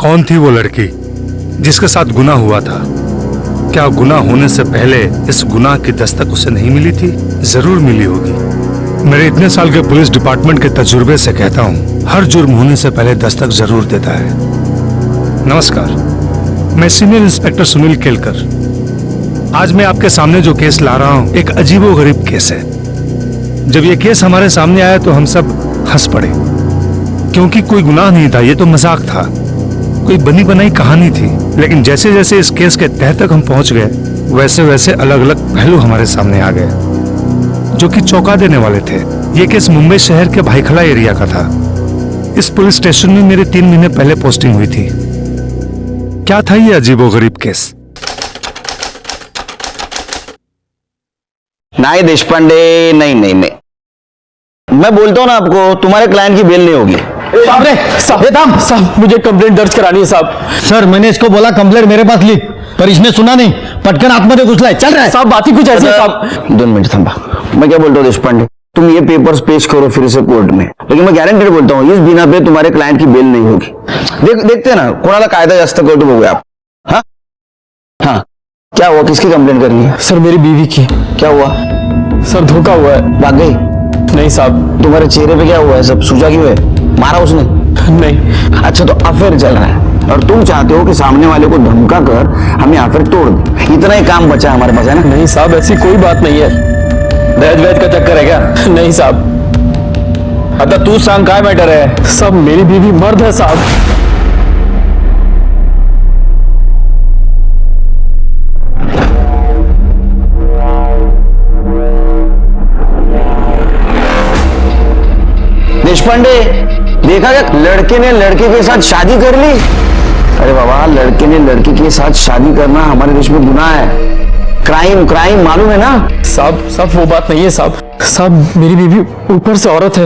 कौन थी वो लड़की जिसके साथ गुनाह हुआ था? क्या गुनाह होने से पहले इस गुनाह की दस्तक उसे नहीं मिली थी? जरूर मिली होगी। मेरे इतने साल के पुलिस डिपार्टमेंट के तजुर्बे से कहता हूँ, हर जुर्म होने से पहले दस्तक जरूर देता है। नमस्कार, मैं सीनियर इंस्पेक्टर सुनील केलकर। आज मैं आपके सामने जो केस ला रहा हूँ एक अजीबोगरीब केस है। जब ये केस हमारे सामने आया तो हम सब हंस पड़े, क्योंकि कोई गुनाह नहीं था, ये तो मजाक था, कोई बनी बनाई कहानी थी। लेकिन जैसे जैसे इस केस के तह तक हम पहुंच गए, वैसे वैसे अलग अलग पहलू हमारे सामने आ गए जो कि चौंका देने वाले थे। ये केस मुंबई शहर के भाईखला एरिया का था। इस पुलिस स्टेशन में मेरे 3 महीने पहले पोस्टिंग हुई थी। क्या था ये अजीबोगरीब केस? नहीं देशपांडे, नहीं नहीं नहीं, मैं बोलता हूं ना आपको, तुम्हारे क्लाइंट की बेल नहीं होगी। साहब मुझे कंप्लेंट दर्ज करानी है साहब। सर मैंने इसको बोला कंप्लेंट मेरे पास लिख, पर इसने सुना नहीं, पटकन आत्महत्या घुसला है। चल रहा है साहब, बात ही कुछ ऐसी है साहब। 2 मिनट थंबा, मैं क्या बोलता हूँ देशपांडे, तुम ये पेपर्स पेश करो फिर से कोर्ट में, लेकिन मैं गारंटेड बोलता हूँ इस बिना पे तुम्हारे क्लाइंट की बेल नहीं होगी। देखते हैं ना, कोणाला कायदा जास्त कळतो बघूया आप। हाँ हाँ, क्या हुआ? किसकी कंप्लेंट करनी है? सर मेरी बीवी की। क्या हुआ? सर धोखा हुआ है। भाग गई? नहीं साहब। तुम्हारे चेहरे पे क्या हुआ है? सब सूजा क्यों है? मारा उसने? नहीं। अच्छा, तो अफेयर चल रहा है और तुम चाहते हो कि सामने वाले को धमका कर हमें अफेयर तोड़ दे। इतना ही काम बचा है हमारे पास, है ना? नहीं साहब, ऐसी कोई बात नहीं है। दहेज वहेज का चक्कर है क्या? नहीं साहब। आता तू सांग, काय मैटर है? सब मेरी बीवी मर्द है साहब। देशपांडे, देखा क्या लड़के ने लड़के के साथ शादी कर ली? अरे बाबा, लड़के ने लड़की के साथ शादी करना हमारे देश में गुनाह है। क्राइम, क्राइम, मालूम है ना? साहब वो बात नहीं है साहब। साहब मेरी बीवी ऊपर से औरत है।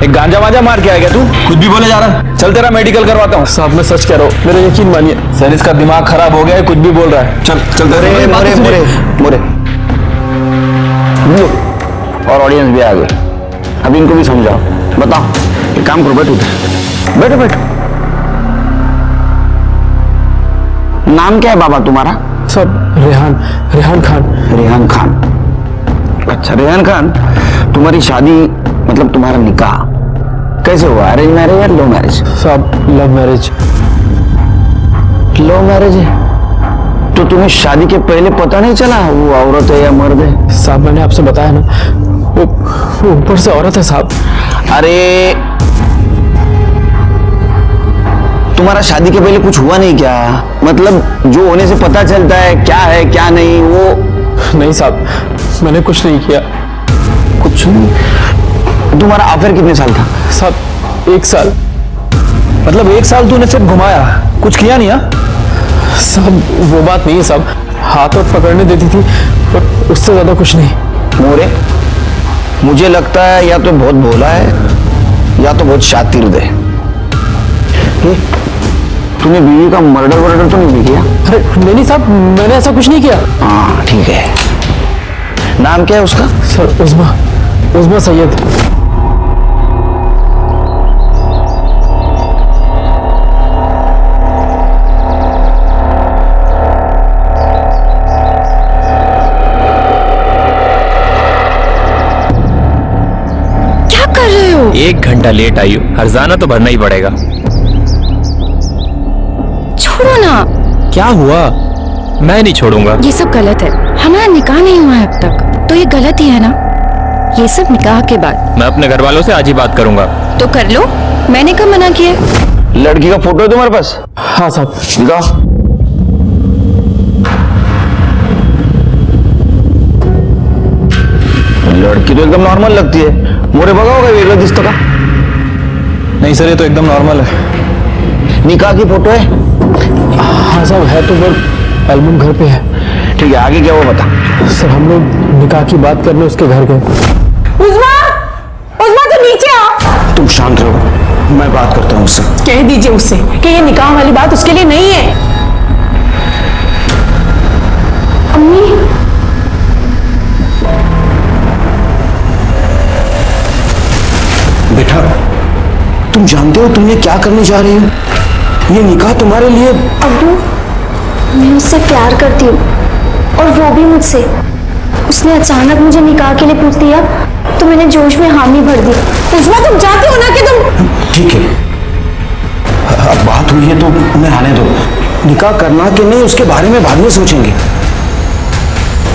एक गांजा वांजा मार के आ गया तू? कुछ भी बोले जा रहा। चल तेरा मेडिकल करवाता हूँ। साहब मैं सच कह रहा हूँ, मेरा यकीन मानिए। सर इसका दिमाग खराब हो गया है, कुछ भी बोल रहा है। चल चल तेरे मोरे मोरे मोरे। और ऑडियंस भी आ गए, अब इनको भी समझाओ। बताओ, एक काम करो, बैठो बैठो बैठो। नाम क्या है बाबा तुम्हारा? सब रेहान खान। रेहान खान। अच्छा रेहान खान, तुम्हारी शादी मतलब तुम्हारा निकाह कैसे हुआ? अरेंज मैरिज या लव मैरिज? साहब लव मैरिज। लव मैरिज है तो तुम्हें शादी के पहले पता नहीं चला वो औरत है या मर्द है? साहब मैंने आपसे बताया ना, वो ऊपर से औरत है साहब। अरे तुम्हारा शादी के पहले कुछ हुआ नहीं क्या? मतलब जो होने से पता चलता है क्या क्या नहीं वो? नहीं साहब, मैंने कुछ नहीं किया। कुछ नहीं? तुम्हारा अफेयर कितने साल था? साहब 1 साल। मतलब 1 साल तूने सिर्फ घुमाया, कुछ किया नहीं? हा? साहब वो बात नहीं है साहब, हाथ और पकड़ने देती थी, पर उससे ज्यादा कुछ नहीं। मोरे, मुझे लगता है या तो बहुत भोला है या तो बहुत शातिर है। तूने बीवी का मर्डर वर्डर तो नहीं किया? अरे नहीं साहब, मैंने ऐसा कुछ नहीं किया। हाँ ठीक है। नाम क्या है उसका? सर उस्मा सैयद। क्या कर रहे हो? 1 घंटा लेट आई हो, हर्जाना तो भरना ही पड़ेगा। छोड़ो ना। क्या हुआ? मैं नहीं छोड़ूंगा। ये सब गलत है, हमारा निकाह नहीं हुआ है अब तक, तो ये गलत ही है ना? ये सब निकाह के बाद। मैं अपने घर वालों से आज ही बात करूंगा। तो कर लो, मैंने कब मना किया? लड़की का फोटो है तुम्हारे पास? हाँ साहब। दिखाओ। लड़की तो एकदम नॉर्मल लगती है। मोरे बघा होगा वेगळं दिसतं का? नहीं सर, ये तो एकदम नॉर्मल है। निकाह की फोटो है? हाँ साहब है तो, पर एल्बम घर पे है। ठीक है, आगे क्या हुआ बता। सर हम लोग निकाह की बात करने उसके घर गए। उस्मा तो नीचे आओ। तुम शांत रहो, मैं बात करता हूँ उससे। कह दीजिए उससे कि ये निकाह वाली बात उसके लिए नहीं है। अम्मी, बेटा तुम जानते हो तुम ये क्या करने जा रही हो? ये निकाह तुम्हारे लिए अब्बू, मैं उससे प्यार करती हूँ और वो भी मुझसे। उसने अचानक मुझे निकाह के लिए पूछ दिया तो मैंने जोश में हामी भर दी। उस्मा तुम चाहती हो ना कि तुम ठीक है, अब बात हुई है तो उन्हें आने दो। निकाह करना कि नहीं उसके बारे में बाद में सोचेंगे।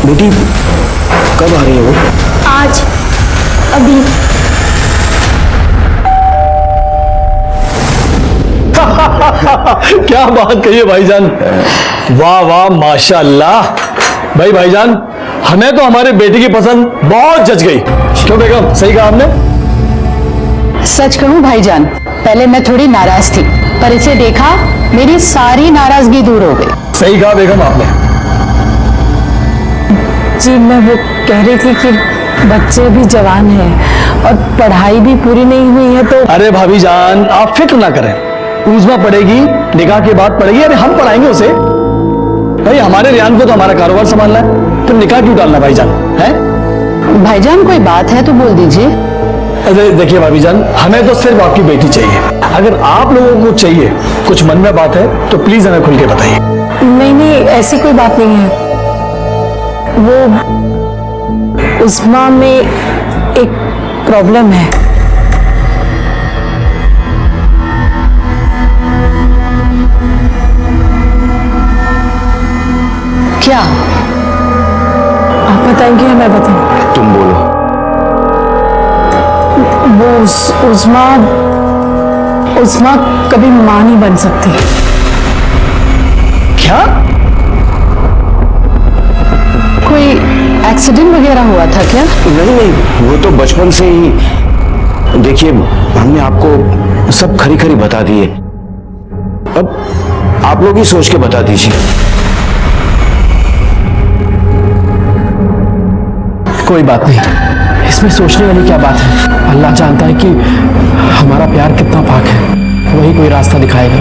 बेटी कब आ रही है वो? आज, अभी। क्या बात कही है भाईजान, वाह वाह माशाल्लाह। भाईजान, हमें तो हमारे बेटे की पसंद बहुत जच गई। क्यों बेगम, सही कहा आपने? सच कहूं भाईजान, पहले मैं थोड़ी नाराज थी, पर इसे देखा मेरी सारी नाराजगी दूर हो गई। सही कहा बेगम आपने। जी मैं वो कह रही थी कि बच्चे भी जवान हैं और पढ़ाई भी पूरी नहीं हुई है तो। अरे भाभी जान, आप फिक्र ना करें, उज़मा पढ़ेगी, निकाह के बाद पढ़ेगी। अरे हम पढ़ाएंगे उसे। भाई हमारे रियान को तो हमारा कारोबार संभालना है, तो निकाह क्यों डालना भाईजान, है? भाईजान कोई बात है तो बोल दीजिए। अरे देखिए भाभी जान, हमें तो सिर्फ आपकी बेटी चाहिए। अगर आप लोगों को चाहिए, कुछ मन में बात है तो प्लीज हमें खुल के बताइए। नहीं नहीं, ऐसी कोई बात नहीं है। वो उस्मा में एक प्रॉब्लम है। क्या? आप बताएंगे या मैं बताऊं? तुम बोलो। वो उस्मा कभी मां नहीं बन सकती। क्या? कोई एक्सीडेंट वगैरह हुआ था क्या? नहीं नहीं, वो तो बचपन से ही। देखिए, हमने आपको सब खरी खरी बता दिए, अब आप लोग ही सोच के बता दीजिए। कोई बात नहीं, इसमें सोचने वाली क्या बात है। अल्लाह जानता है कि हमारा प्यार कितना पाक है, वही कोई रास्ता दिखाएगा।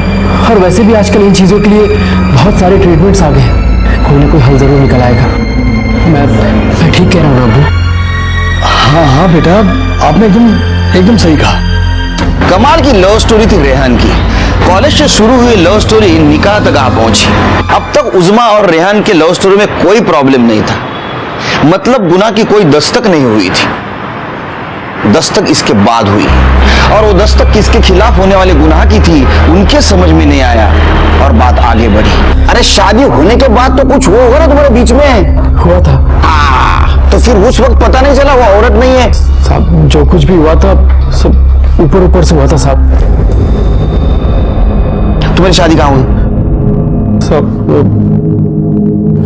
और वैसे भी आजकल इन चीज़ों के लिए बहुत सारे ट्रीटमेंट्स आ गए हैं, कोई ना कोई हल जरूर निकल आएगा। मैं ठीक कह रहा हूँ ना अब्बू? हाँ हाँ बेटा, आपने एकदम सही कहा। कमाल की लव स्टोरी थी रेहान की। कॉलेज से शुरू हुई लव स्टोरी निकाह तक आ पहुंची। अब तक उज़मा और रेहान के लव स्टोरी में कोई प्रॉब्लम नहीं था, मतलब गुनाह की कोई दस्तक नहीं हुई थी। दस्तक इसके बाद हुई, और वो दस्तक किसके खिलाफ होने वाले गुनाह की थी उनके समझ में नहीं आया और बात आगे बढ़ी। अरे शादी होने के बाद तो कुछ हुआ होगा ना तुम्हारे बीच में? हुआ था तो फिर उस वक्त पता नहीं चला वो औरत नहीं है? साहब, जो कुछ भी हुआ था सब ऊपर ऊपर से हुआ था साहब। तुम्हारी शादी कहाँ हुई? सब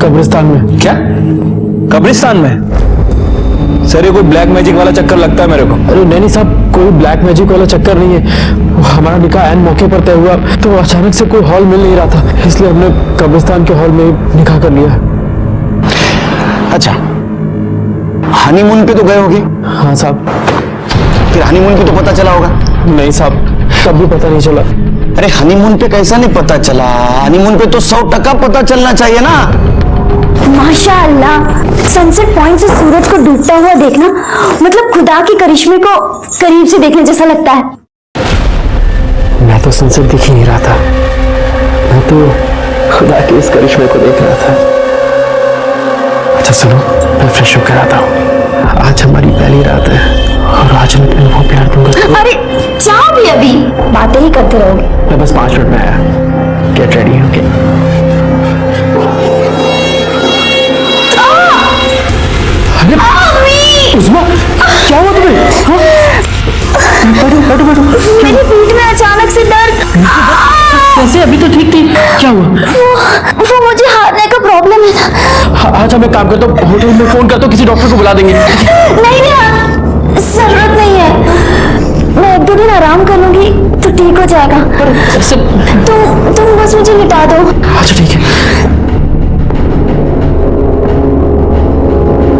कब्रिस्तान में। क्या? कब्रिस्तान में? सर ये कोई ब्लैक मैजिक वाला चक्कर लगता है मेरे को। अरे नहीं साहब, कोई ब्लैक मैजिक वाला चक्कर नहीं है। हमारा निकाह ऐन मौके पर तय हुआ तो अचानक से कोई हॉल मिल नहीं रहा था, इसलिए हमने कब्रिस्तान के हॉल में निकाह कर लिया। अच्छा, हनीमून पे तो गए होगे? हाँ साहब। फिर हनीमून पे तो पता चला होगा? नहीं साहब, तब भी पता नहीं चला। अरे हनीमून पे कैसा नहीं पता चला? हनीमून पे तो 100% पता चलना चाहिए ना। माशाअल्लाह, सनसेट पॉइंट से सूरज को डूबता हुआ देखना मतलब खुदा के करिश्मे को करीब से देखने जैसा लगता है। मैं तो सनसेट दिख ही नहीं रहा था, मैं तो खुदा के इस करिश्मे को देख रहा था। अच्छा सुनो, मैं फ्रेश होकर आता हूँ। आज हमारी पहली रात है और आज मैं तुम्हें वो प्यार दूंगा तो। अरे जाओ भी, अभी बातें ही करते रहोगे। मैं बस 5 मिनट में आया। Get ready, okay? उस्मा, क्या हुआ तुम्हें? बैठो बैठो। मेरी पीठ में अचानक से दर्द। कैसे? अभी तो ठीक थी, क्या हुआ? वो मुझे हारने का प्रॉब्लम है ना। अच्छा मैं काम करता हूँ, होटल में फोन करता हूँ, किसी डॉक्टर को बुला देंगे। नहीं जरूरत नहीं है, मैं 1-2 दिन आराम कर लूंगी तो ठीक हो जाएगा। तुम बस मुझे लिटा दो। अच्छा ठीक है,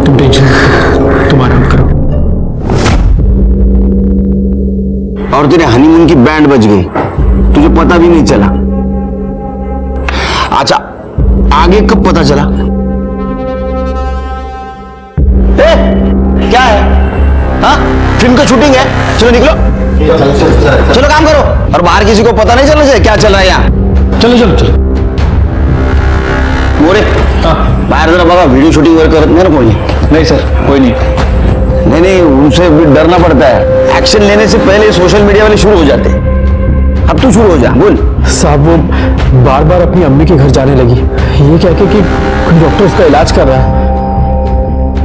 तुम टेंशन मत लो, तुम आराम करो। और तेरे हनीमून की बैंड बज गई, तुझे पता भी नहीं चला। अच्छा, आगे कब पता चला? क्या है? हाँ, फिल्म का शूटिंग है, चलो निकलो। चलो काम करो, और बाहर किसी को पता नहीं चलना चाहिए क्या चल रहा है यहाँ। चलो चलो चलो। मोरे बाहर जरा बाबा वीडियो शूटिंग वगैरह करत नहीं ना कोई? नहीं सर, कोई नहीं। नहीं नहीं, उनसे भी डरना पड़ता है, एक्शन लेने से पहले सोशल मीडिया वाले शुरू हो जाते हैं। अब तू शुरू हो जा, बोल। साहब वो बार बार अपनी अम्मी के घर जाने लगी, ये कह के कि डॉक्टर उसका इलाज कर रहा है।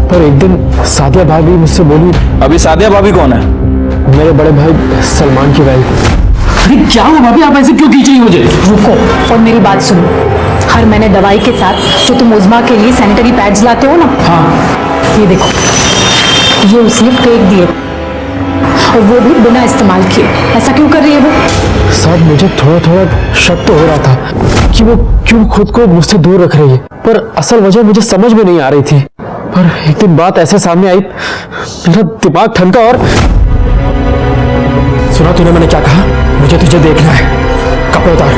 पर एक दिन सादिया भाभी मुझसे बोली। अभी सादिया भाभी कौन है? मेरे बड़े भाई सलमान की वाइफ। अरे क्या हुआ भाभी, आप ऐसे क्यों खींच रही मुझे? रुको और मेरी बात सुनो। हर महीने दवाई के साथ जो तुम उज़मा के लिए सैनिटरी पैड्स लाते हो ना, हाँ। ये देखो, ये उसने फेंक दिए और वो भी बिना इस्तेमाल किए। ऐसा क्यों कर रही है वो? साहब मुझे थोड़ा थोड़ा शक तो हो रहा था कि वो क्यों खुद को मुझसे दूर रख रही है, पर असल वजह मुझे समझ में नहीं आ रही थी। पर एक दिन बात ऐसे सामने आई, मेरा दिमाग ठनका और सुना तूने मैंने क्या कहा? मुझे तुझे देखना है, कपड़े उतार।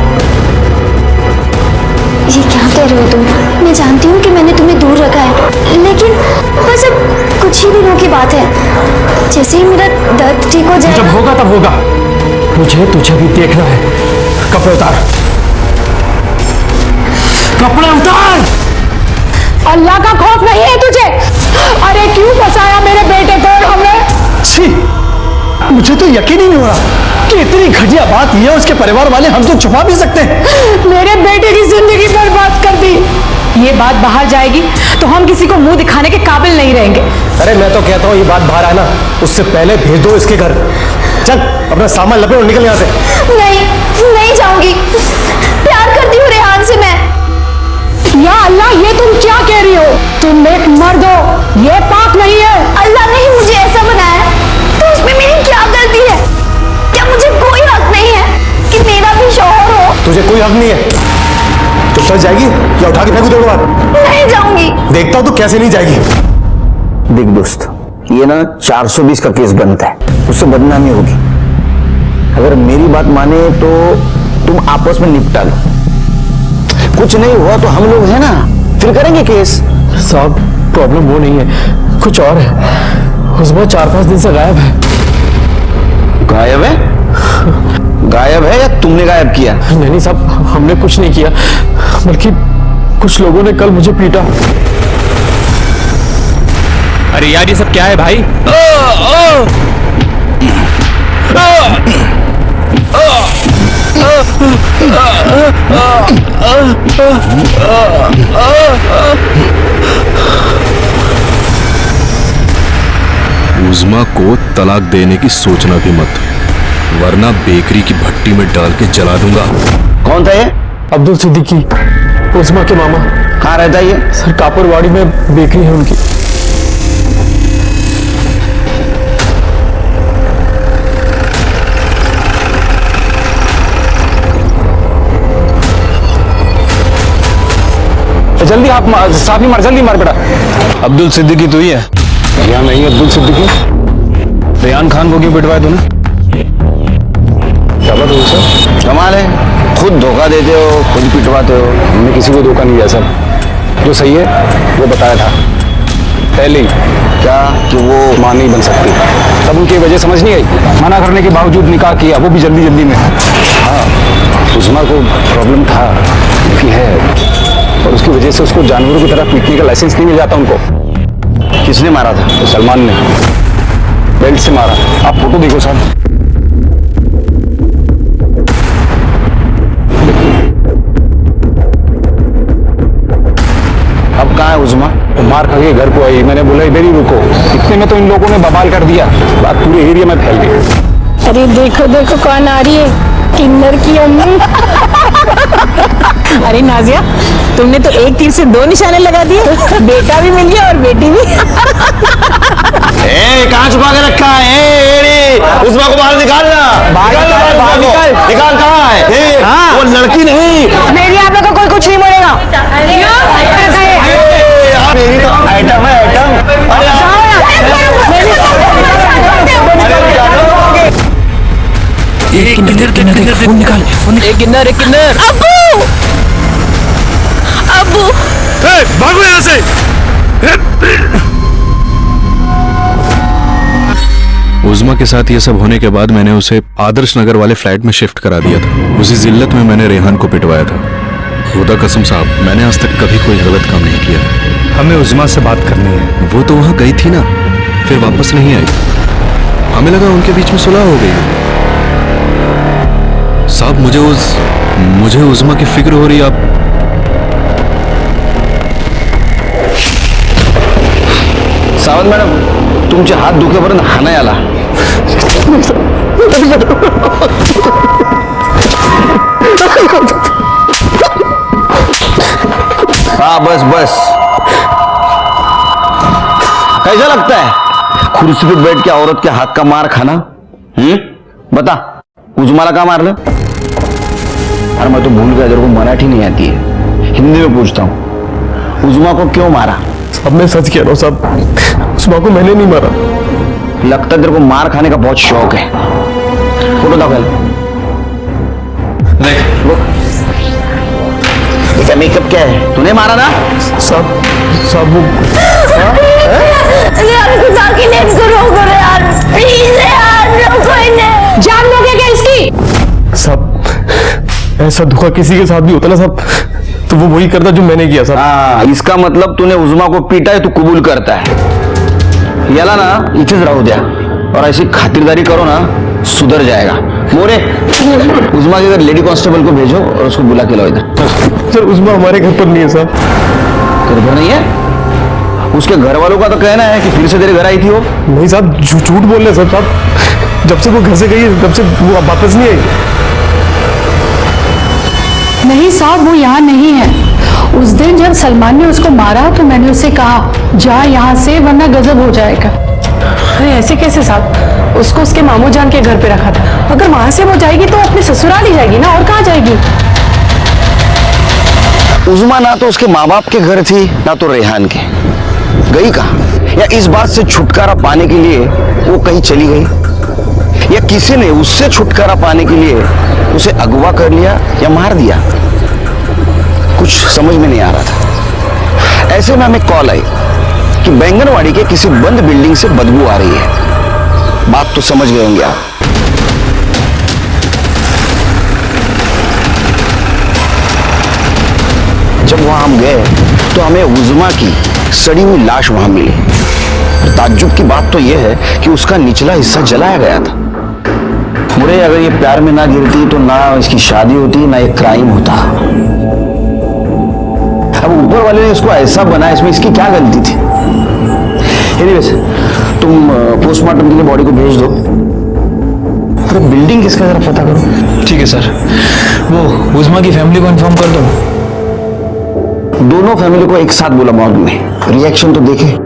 ये क्या कह रहे हो तुम? मैं जानती हूँ कि मैंने तुम्हें दूर रखा है, लेकिन बस अब कुछ ही दिनों की बात है। जैसे ही मेरा दर्द ठीक हो जब जाएगा। होगा तब होगा, मुझे तुझे भी देखना है। कपड़े उतार, कपड़े उतार। अल्लाह का खौफ नहीं है तुझे? अरे क्यों फंसाया मेरे बेटे को हमने? छी, मुझे तो यकीन ही नहीं हो रहा कि इतनी घटिया बात ये उसके परिवार वाले हम तो छुपा भी सकते हैं। मेरे बेटे की जिंदगी बर्बाद कर दी। ये बात बाहर जाएगी तो हम किसी को मुंह दिखाने के काबिल नहीं रहेंगे। अरे मैं तो कहता हूँ ये बात बाहर आना उससे पहले भेज दो इसके घर। चल अपना सामान लपेट और निकल यहाँ से। नहीं जाऊंगी, प्यार करती हूँ रेहान से मैं। या अल्लाह, ये तुम क्या कह रही हो? तुम एक मर्द हो, ये पाप नहीं है। अल्लाह ने ही मुझे ऐसा बनाया, तो उसमें मेरी क्या गलती है? क्या मुझे कोई हक नहीं है कि मेरा भी शौहर हो? तुझे कोई हक नहीं है। तो चल जाएगी या उठा के फेंकू तेरे बार? नहीं जाऊंगी। देखता हूँ तो कैसे नहीं जाएगी। देख दोस्त, ये ना 420 का केस बनता है, उससे बदनामी होगी। अगर मेरी बात माने तो तुम आपस में निपटा लो, कुछ नहीं हुआ तो हम लोग हैं ना, फिर करेंगे केस। साहब प्रॉब्लम वो नहीं है, कुछ और है। उज़मा 4-5 दिन से गायब है। गायब है? गायब है या तुमने गायब किया? नहीं साहब, हमने कुछ नहीं किया, बल्कि कुछ लोगों ने कल मुझे पीटा। अरे यार ये सब क्या है भाई? उज़मा को तलाक देने की सोचना भी मत, वरना बेकरी की भट्टी में डाल के जला दूंगा। कौन था ये? अब्दुल सिद्दीकी, उज़मा के मामा। कहाँ रहता है ये? सर कापुरवाड़ी में बेकरी है उनकी। जल्दी आप साफी मार, जल्दी मार बेटा। अब्दुल सिद्दीकी तू ही है? यहाँ नहीं अब्दुल सिद्दीकी। रेहान खान को क्यों पिटवाया तूने? क्या बात हुई सर? कमाल है, खुद धोखा देते हो, खुद पिटवाते हो। हमने किसी को धोखा नहीं दिया सर, जो सही है वो बताया था पहले ही। क्या कि वो मां नहीं बन सकती, तब उनकी वजह समझ नहीं आई, मना करने के बावजूद निकाह किया, वो भी जल्दी जल्दी में। हाँ, उज़मा को प्रॉब्लम था, लेकिन है, और उसकी वजह से उसको जानवरों की तरह पीटने का लाइसेंस नहीं मिल जाता उनको। किसने मारा था? तो सलमान ने बेल्ट से मारा। आप फोटो देखो साहब। अब कहाँ है उज़मा? वो मार खा के घर को आई, मैंने बोला इधर ही रुको, इतने में तो इन लोगों ने बवाल कर दिया, बात पूरे एरिया में फैल गई। अरे देखो देखो कौन आ रही है, किन्नर की अम्मी। अरे नाजिया, तुमने तो एक तीर से 2 निशाने लगा दिए, बेटा भी मिल गया और बेटी भी। कहाँ छुपा के रखा है? उज़मा को बाहर निकालना, निकाल कहाँ है? वो लड़की नहीं, मेरी आप लोग को कोई कुछ नहीं बोलेगा। मेरी तो आइटम है, आइटम। किन्नर। अब्बू, भागो यहाँ से। उज़मा के साथ ये सब होने के बाद मैंने उसे आदर्श नगर वाले फ्लैट में शिफ्ट करा दिया था। उसी जिल्लत में मैंने रेहान को पिटवाया था। खुदा कसम साहब, मैंने आज तक कभी कोई गलत काम नहीं किया। हमें उज़मा से बात करनी है। वो तो वहां गई थी ना, फिर वापस नहीं आई। हमें लगा उनके बीच में सुलह हो गई। साहब मुझे उज़मा की फिक्र हो रही। आप सावंत मॅडम, तुमचे हात दुखेपर्यंत हाणाय आला. हाँ बस बस. कैसा लगता है कुर्सी पे बैठ के औरत के हाथ का मार खाना? बता, उज़मा का मार लो. अरे मैं तो भूल गया, तेरे को मराठी नहीं आती है, हिंदी में पूछता हूँ, उज़मा को क्यों मारा? अब मैं सच कह रहा हूँ साहब, उज़मा को मैंने नहीं मारा। लगता है तेरे को मार खाने का बहुत शौक है. फोटो दाखल. इसका मेकअप क्या है? तूने मारा ना? साहब वो जान लोगे क्या इसकी? साहब ऐसा धोखा किसी के साथ भी होता ना साहब, तो वो वही करता जो मैंने किया साहब. हाँ, इसका मतलब तूने उज़मा को पीटा है, तू कबूल करता है. याला ना इथेच राहू द्या और ऐसी खातिरदारी करो ना, सुधर जाएगा. मोरे, उज़मा के घर लेडी कांस्टेबल को भेजो और उसको बुला के लाओ इधर. सर उज़मा हमारे घर पर नहीं है साहब. घर पर नहीं है? उसके घर वालों का तो कहना है कि फिर से तेरे घर आई थी वो. नहीं साहब, झूठ बोल रहे हैं साहब. जब से वो घर से गई है तब से वो अब वापस नहीं आई. नहीं साहब, वो यहाँ नहीं है. उस दिन जब सलमान ने उसको मारा तो मैंने उसे कहा जा यहाँ से वरना गजब हो जाएगा. अरे ऐसे कैसे साहब, उसको उसके मामू जान के घर पे रखा था. अगर वहां से वो जाएगी तो अपने ससुराल ही जाएगी ना, और कहाँ जाएगी? उज़मा ना तो उसके माँ बाप के घर थी ना तो रेहान के. गई कहाँ? या इस बात से छुटकारा पाने के लिए वो कहीं चली गई, या किसी ने उससे छुटकारा पाने के लिए उसे अगवा कर लिया या मार दिया? कुछ समझ में नहीं आ रहा था. ऐसे में हमें कॉल आई कि बैंगनवाड़ी के किसी बंद बिल्डिंग से बदबू आ रही है. बात तो समझ गए होंगे आप. जब वहां हम गए तो हमें उज़मा की सड़ी हुई लाश वहां मिली. ताज्जुब की बात तो यह है कि उसका निचला हिस्सा जलाया गया था. मुझे अगर ये प्यार में ना गिरती तो ना इसकी शादी होती, ना ये क्राइम होता. अब ऊपर वाले ने इसको ऐसा बनाया, इसमें इसकी क्या गलती थी? एनीवेज, तुम पोस्टमार्टम के लिए बॉडी को भेज दो. अरे बिल्डिंग किसका जरा पता करो. ठीक है सर, वो उज़मा की फैमिली को इन्फॉर्म कर दो. दोनों फैमिली को एक साथ बोला मॉर्ग में. रिएक्शन तो देखे.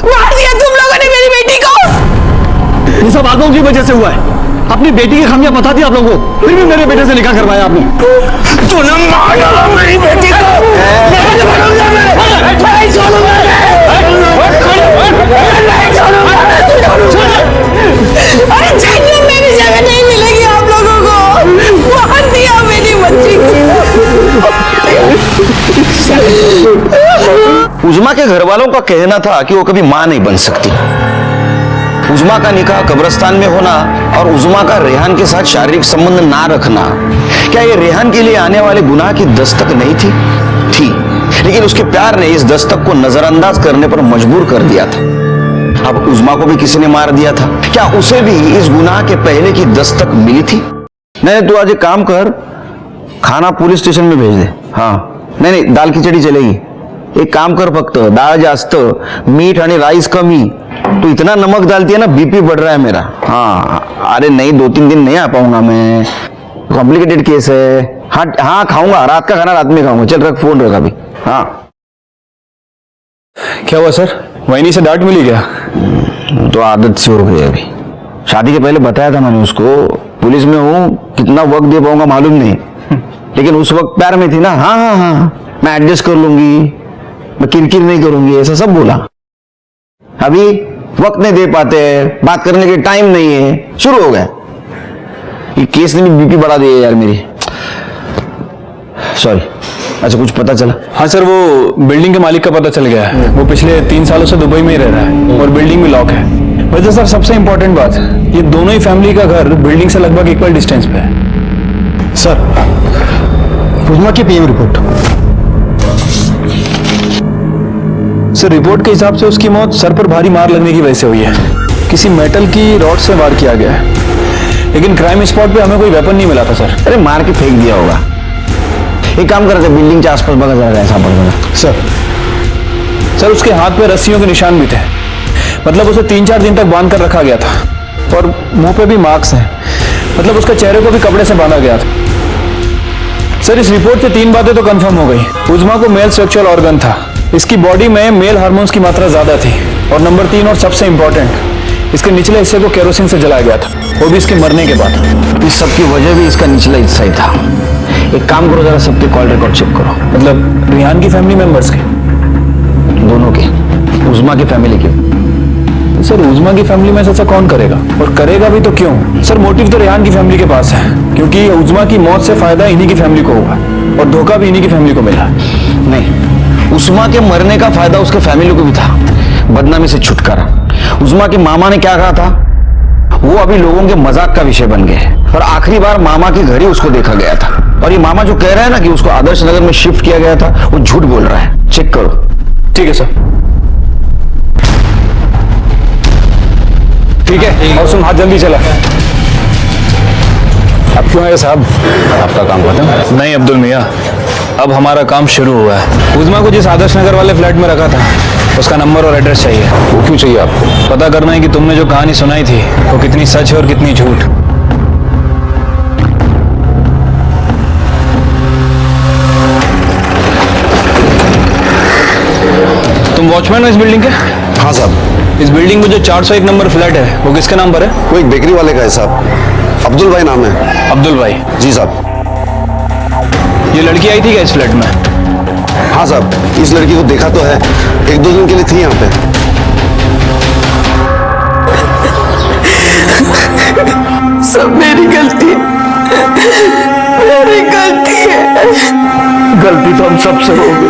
मार दिया तुम लोगों ने मेरी बेटी को. ये सब आगों की वजह से हुआ है. अपनी बेटी की खामियां बता दी आप लोगों को, फिर भी मेरे बेटे से निकाह करवाया आपने. तूने मारा मेरी बेटी को. अरे जहन्नम में भी जगह नहीं मिलेगी आप लोगों को. मार दिया मेरी बच्ची को. उज़मा के घर वालों का कहना था कि वो कभी मां नहीं बन सकती. उज़मा का निकाह कब्रिस्तान में होना और उज़मा का रेहान के साथ शारीरिक संबंध ना रखना, क्या ये रेहान के लिए आने वाले गुनाह की दस्तक नहीं थी? थी, लेकिन उसके प्यार ने इस दस्तक को नजरअंदाज करने पर मजबूर कर दिया था. अब उज़मा को भी किसी ने मार दिया था. क्या उसे भी इस गुनाह के पहले की दस्तक मिली थी? नहीं, तू आज एक काम कर, खाना पुलिस स्टेशन में भेज दे. हाँ, नाही, दाल खिचडी चलेगी. एक काम कर, फक्त डाळ जास्त, मीठ आणि राईस कमी. तो इतना नमक डालती है ना, बीपी बढ़ रहा है मेरा. हाँ, अरे नहीं, 2-3 दिन नहीं आ पाऊंगा मैं, कॉम्प्लिकेटेड केस है. हाँ हाँ, खाऊंगा, रात का खाना रात में खाऊंगा. चल रख, फोन रख अभी. हाँ. क्या हुआ सर, वहीनी से डांट मिली क्या? तो आदत सी हो गई अभी. शादी के पहले बताया था मैंने उसको, पुलिस में हूं, कितना वक्त दे पाऊंगा मालूम नहीं, लेकिन उस वक्त प्यार में थी ना। हाँ हाँ हाँ, मैं एडजस्ट कर लूंगी, मैं किरकिर नहीं करूंगी, ऐसा सब बोला। अभी वक्त नहीं दे पाते, बात करने के टाइम नहीं है, शुरू हो गया। ये केस ने भी बीपी बढ़ा दिया यार मेरी। सॉरी। अच्छा, कुछ पता चला? हाँ सर, वो बिल्डिंग के मालिक का पता चल गया है। वो पिछले 3 सालों से दुबई में ही रह रहा है और बिल्डिंग में लॉक है। वैसे सर सबसे इंपॉर्टेंट बात, ये दोनों ही फैमिली का घर बिल्डिंग से लगभग इक्वल डिस्टेंस पे है। सर, उज़मा की पीएम रिपोर्ट। सर, रिपोर्ट के हिसाब से उसकी मौत सर पर भारी मार लगने की वजह से हुई है। किसी मेटल की रॉड से वार किया गया है, लेकिन क्राइम स्पॉट पे हमें कोई वेपन नहीं मिला था सर। अरे मार के फेंक दिया होगा। एक काम करते, बिल्डिंग के आसपास बगा जरा ऐसा पड़ गया। सर उसके हाथ पे रस्सियों के निशान भी थे, मतलब उसे 3-4 दिन तक बांध कर रखा गया था और मुंह पे भी मार्क्स हैं, मतलब उसके चेहरे को भी कपड़े से बांधा गया था। सर इस रिपोर्ट से 3 बातें तो कंफर्म हो गई। उज़मा को मेल सेक्सुअल ऑर्गन था, इसकी बॉडी में मेल हार्मोन्स की मात्रा ज्यादा थी, और नंबर 3 और सबसे इंपॉर्टेंट, इसके निचले हिस्से को केरोसिन से जलाया गया था, वो भी इसके मरने के बाद। इस सब की वजह भी इसका निचला हिस्सा ही था। एक काम करो, जरा सबके कॉल रिकॉर्ड चेक करो। मतलब रिहान की फैमिली मेंबर्स के? दोनों के, उज़मा की फैमिली के। सर उज़मा की फैमिली में ऐसा कौन करेगा, और करेगा भी तो क्यों? सर मोटिव तो रिहान की फैमिली के पास है, क्योंकि उज़मा की मौत से फायदा इन्हीं की फैमिली को होगा और धोखा भी इन्हीं की फैमिली को मिला। नहीं, उज़मा के मरने का फायदा उसके फैमिली को भी था, बदनामी से छुटकारा। उज़मा के मामा ने क्या कहा था, वो अभी लोगों के मजाक का विषय बन गए, और आखिरी बार मामा के घर ही उसको देखा गया था। और ये मामा जो कह रहा है ना कि उसको आदर्श नगर में शिफ्ट किया गया था, वो झूठ बोल रहा है। चेक करो। ठीक है सर। ठीक है, और सुन, हाथ जल्दी चला। अब क्यों आए साहब, आपका काम खत्म? नहीं अब्दुल मियाँ, अब हमारा काम शुरू हुआ है। उज़मा को जिस आदर्श नगर वाले फ्लैट में रखा था, उसका नंबर और एड्रेस चाहिए। वो क्यों चाहिए आपको? पता करना है कि तुमने जो कहानी सुनाई थी वो कितनी सच है और कितनी झूठ। तुम वॉचमैन हो इस बिल्डिंग के? हाँ साहब। इस बिल्डिंग में जो 401 नंबर फ्लैट है वो किसके नाम पर है? वो एक बेकरी वाले का है साहब, अब्दुल भाई नाम है। अब्दुल भाई? जी साहब। ये लड़की आई थी क्या इस फ्लैट में? हाँ साहब, इस लड़की को देखा तो है, 1-2 दिन के लिए थी यहाँ पे। सब मेरी गलती है, मेरी गलती है। गलती तो हम सबसे हो गई।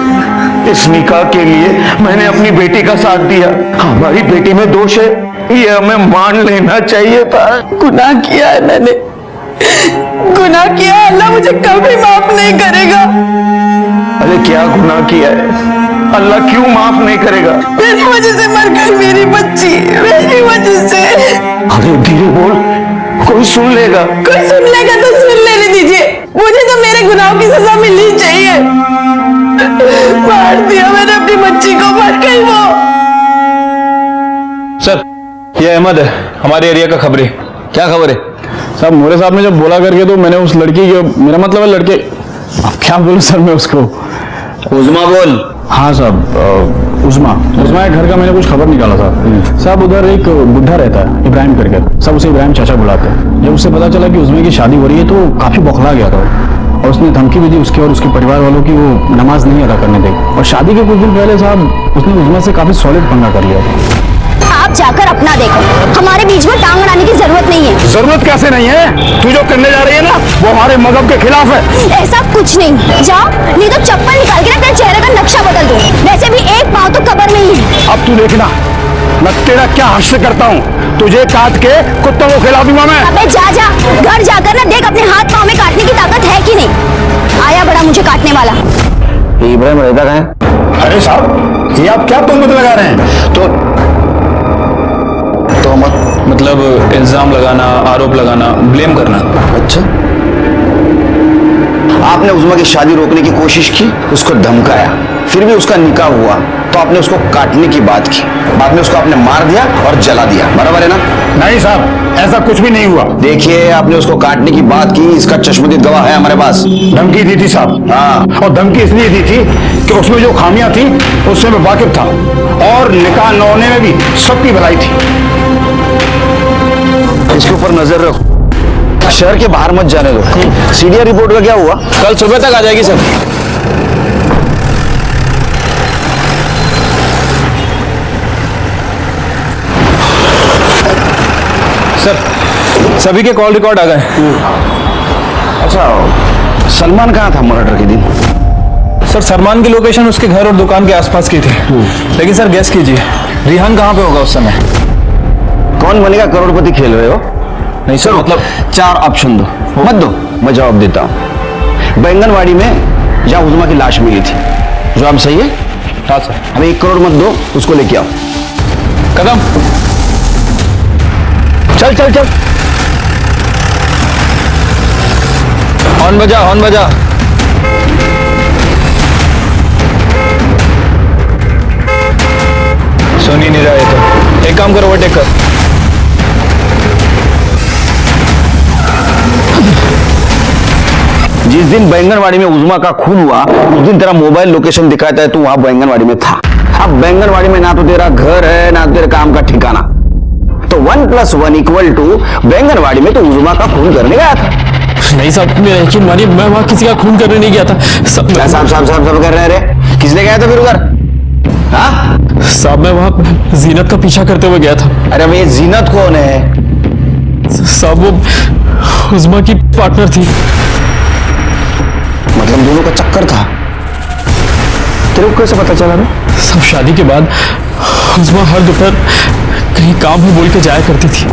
इस निकाह के लिए मैंने अपनी बेटी का साथ दिया, हमारी बेटी में दोष है, ये हमें मान लेना चाहिए था। गुनाह किया है मैंने, गुनाह किया है, अल्लाह मुझे कभी माफ नहीं करेगा। अरे क्या गुनाह किया है, अल्लाह क्यों माफ नहीं करेगा? मेरी वजह से मर गई मेरी बच्ची, मेरी वजह से। अरे धीरे बोल, कोई सुन लेगा। कोई सुन लेगा तो सुन लेने दीजिए, मुझे तो मेरे गुनाहों की सजा मिलनी चाहिए। मार दिया मैंने अपनी बच्ची को, मर गई वो। सर ये अहमद है, हमारे एरिया का खबरी। क्या खबर है साहब? मोरे साहब ने जब बोला करके तो मैंने उस लड़की के, मेरा मतलब है लड़के, अब क्या बोलूं सर मैं उसको? उज़मा बोल। हाँ साहब, उज़मा के घर का मैंने कुछ खबर निकाला था साहब। उधर एक बुढ़ा रहता है इब्राहिम करके, सब उसे इब्राहिम चाचा बुलाते हैं। जब उससे पता चला कि उज़मा की शादी हो रही है तो काफी बौखला गया था, और उसने धमकी भी दी उसके और उसके परिवार वालों की, वो नमाज नहीं अदा करने देगी। और शादी के कुछ दिन पहले साहब उसने उज़मा से काफी सॉलिड पंगा कर लिया था। आप जाकर अपना देखो, हमारे बीच में टांग अड़ाने की जरूरत नहीं है। जरूरत कैसे नहीं है? तू जो करने जा रही है ना, वो हमारे मजहब के खिलाफ है। ऐसा कुछ नहीं, जाओ, नहीं तो चप्पल निकाल के ना तेरे चेहरे का नक्शा बदल दूं। वैसे भी एक पाँव तो कब्र में ही है। अब तू देखना, मैं तेरा क्या हश्र करता हूँ, तुझे काट के कुत्तों को खिला दूंगा मैं। अबे जा जा, घर जाकर ना देख अपने हाथ पाँव में काटने की ताकत है कि नहीं। आया बड़ा मुझे काटने वाला। ये इब्राहिम रहता कहाँ है? अरे साहब, ये आप क्या तुम लगा रहे हैं? तो मतलब इल्जाम लगाना, आरोप लगाना, ब्लेम करना। अच्छा, आपने उज़मा की शादी रोकने की कोशिश की, उसको धमकाया, फिर भी उसका निकाह हुआ तो आपने उसको काटने की बात की, बाद में उसको आपने मार दिया और जला दिया, बराबर है ना? नहीं साहब, ऐसा कुछ भी नहीं हुआ। देखिए, आपने उसको काटने की बात की, इसका चश्मदीद गवाह है हमारे पास। धमकी दी थी साहब। हाँ, और धमकी इसलिए दी थी कि उसमें जो खामियां थी उससे मैं वाकिफ था, और निकाह न होने में भी सबकी भलाई थी। इसके ऊपर नजर रखो। शहर के बाहर मत जाने दो। सीडीआर रिपोर्ट का क्या हुआ? कल सुबह तक आ जाएगी सर। सर सभी के कॉल रिकॉर्ड आ गए। अच्छा, सलमान कहाँ था मर्डर के दिन? सर सलमान की लोकेशन उसके घर और दुकान के आसपास की थी, लेकिन सर गेस कीजिए रिहान कहाँ पे होगा उस समय? कौन बनेगा करोड़पति खेल रहे हो? नहीं सर, मतलब 4 ऑप्शन दो। मत दो, मैं जवाब देता हूँ। बैंगनवाड़ी में जहाँ उजमा की लाश मिली थी, जवाब सही है? हाँ सर। हमें 1 करोड़ मत दो, उसको लेके आओ। कदम चल चल चल। हॉर्न बजा, हॉर्न बजा। सुन ही नहीं रहा है तो एक काम करो, ओवरटेक कर। जिस दिन बैंगनवाड़ी में उजमा का खून हुआ, उस दिन तेरा मोबाइल लोकेशन दिखाता है तू वहां बैंगनवाड़ी में था। अब बैंगनवाड़ी में ना तो तेरा घर है ना तेरे काम का ठिकाना, तो 1 + 1 = बैंगनवाड़ी में तो उजमा का खून करने गया था। नहीं साहब, मेरा यकीन मानिए, मैं वहां किसी का खून करने नहीं गया था। सब कर रहे रे? किसने गया था फिर उधर? हाँ साहब, मैं वहां जीनत का पीछा करते हुए गया था। अरे भाई, जीनत कौन है? साहब वो उजमा की पार्टनर थी। मतलब दोनों का चक्कर था? तेरे को कैसे पता चला? सब शादी के बाद उजमा हर दोपहर कहीं काम है बोल के जाया करती थी।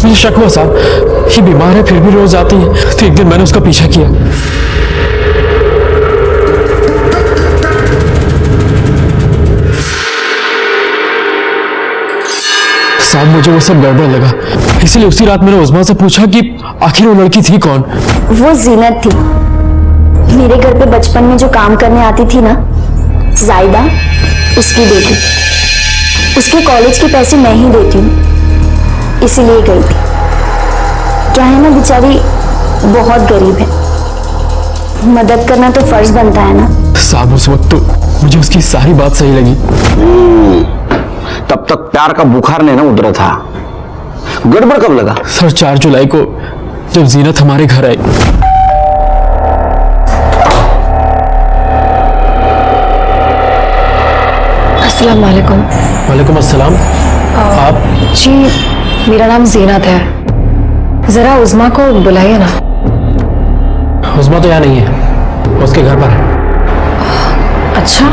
मुझे शक हुआ साहब, ये बीमार है फिर भी रोज आती है, तो एक दिन मैंने उसका पीछा किया। साहब मुझे वो सब गड़बड़ लगा, इसलिए उसी रात मैंने उजमा से पूछा कि आखिर वो लड़की थी कौन। वो जीनत थी, मेरे घर पे बचपन में जो काम करने आती थी ना, जायदा, उसकी बेटी। उसके कॉलेज के पैसे मैं ही देती हूँ, इसीलिए गई थी। क्या है ना, बेचारी बहुत गरीब है, मदद करना तो फर्ज बनता है ना। साहब उस वक्त तो मुझे उसकी सारी बात सही लगी। तब तक प्यार का बुखार नहीं ना उतरा था। गड़बड़ कब लगा? सर 4 जुलाई को जब जीनत हमारे घर आई। अस्सलाम वालेकुम। वालेकुम अस्सलाम। आप? जी मेरा नाम जीनत है, जरा उजमा को बुलाइए ना। उजमा तो यहाँ नहीं है, उसके घर पर है। अच्छा,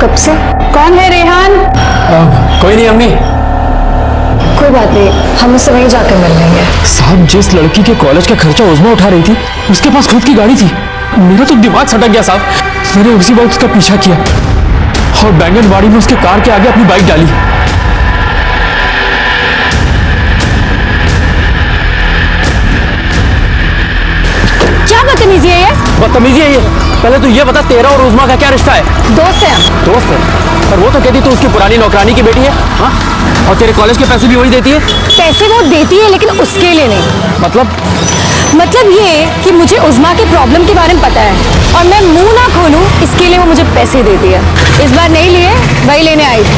कब से? कौन है रेहान? कोई नहीं अम्मी। कोई बात नहीं, हम उससे वहीं जाकर मिल लेंगे। साहब जिस लड़की के कॉलेज का खर्चा उजमा उठा रही थी, उसके पास खुद की गाड़ी थी। मेरा तो दिमाग सटक गया साहब। मैंने उसी वक्त उसका पीछा किया और बैंगनवाड़ी में उसके कार के आगे अपनी बाइक डाली। क्या बदतमीजी है ये? बदतमीजी है ये? पहले तो ये बता, तेरा और उजमा का क्या रिश्ता है? दोस्त है हम। दोस्त है? और वो तो कहती तू उसकी पुरानी नौकरानी की बेटी है। हाँ, और तेरे कॉलेज के पैसे भी वही देती है? पैसे वो देती है लेकिन उसके लिए नहीं। मतलब ये कि मुझे उजमा के प्रॉब्लम के बारे में पता है और मैं मुंह ना खोलूं, इसके लिए वो मुझे पैसे देती है। इस बार नहीं लिए, वही लेने आई थी।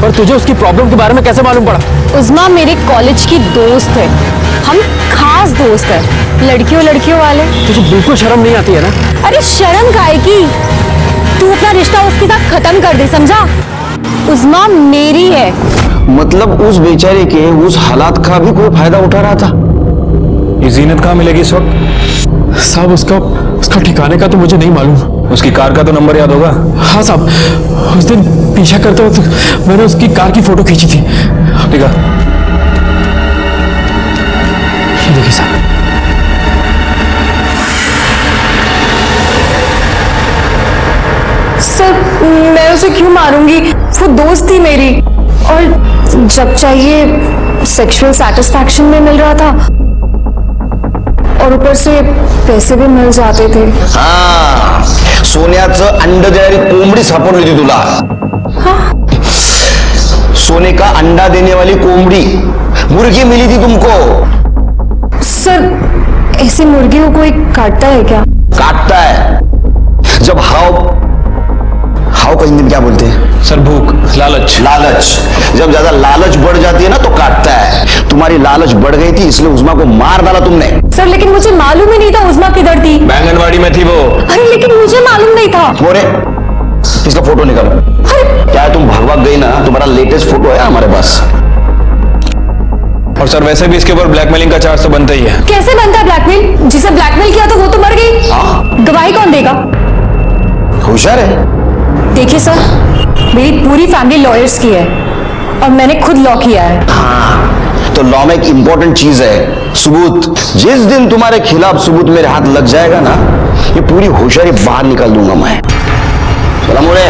पर तुझे उसकी प्रॉब्लम के बारे में कैसे मालूम पड़ा? उजमा मेरे कॉलेज की दोस्त है, हम खास दोस्त है, लड़कियों वाले। तुझे बिल्कुल शर्म नहीं आती है ना? अरे शर्म काहे की? तू अपना रिश्ता उसके साथ खत्म कर दे, समझा? उजमा मेरी है। मतलब उस बेचारे के उस हालात का भी कोई फायदा उठा रहा था? ये जीनत कहाँ मिलेगी इस वक्त? साहब उसका ठिकाने का तो मुझे नहीं मालूम। उसकी कार का तो नंबर याद होगा? हाँ साहब, उस दिन पीछा करते वक्त मैंने उसकी कार की फोटो खींची थी। ठीक है, ये देखिए साहब। सर मैं उसे क्यों मारूंगी? वो दोस्त थी मेरी, और जब चाहिए सेक्सुअल सैटिस्फैक्शन में मिल रहा था और ऊपर से पैसे भी मिल जाते थे। हाँ, सोन्याचं अंड देणारी कोंबडी सापडली होती तुला। सोने का अंडा देने वाली कोंबड़ी, मुर्गी मिली थी तुमको। सर ऐसी मुर्गी को कोई काटता है क्या? काटता है जब भाव को हिंदी में क्या बोलते हैं? सर भूख, लालच। लालच। जब ज्यादा लालच बढ़ जाती है ना तो काटता है। तुम्हारी लालच बढ़ गई थी इसलिए उस्मा को मार डाला तुमने। सर लेकिन मुझे मालूम ही नहीं था उस्मा किधर थी। बैंगनवाड़ी में थी वो। अरे लेकिन मुझे मालूम नहीं था। मोरे, इसका फोटो निकालो। क्या तुम भाग गई ना? तुम्हारा लेटेस्ट फोटो है हमारे पास। और सर वैसे भी इसके ऊपर ब्लैकमेलिंग का चार्ज तो बनता ही है। कैसे बनता है ब्लैकमेल? जिसे ब्लैकमेल किया तो वो तो मर गई। गवाही कौन देगा? होशियार है। देखिए सर, मेरी पूरी फैमिली लॉयर्स की है और मैंने खुद लॉ किया है। हाँ, तो लॉ में एक इंपॉर्टेंट चीज है, सबूत। जिस दिन तुम्हारे खिलाफ सबूत मेरे हाथ लग जाएगा ना, ये पूरी होशियारी बाहर निकाल दूंगा मैं। चला मोरे।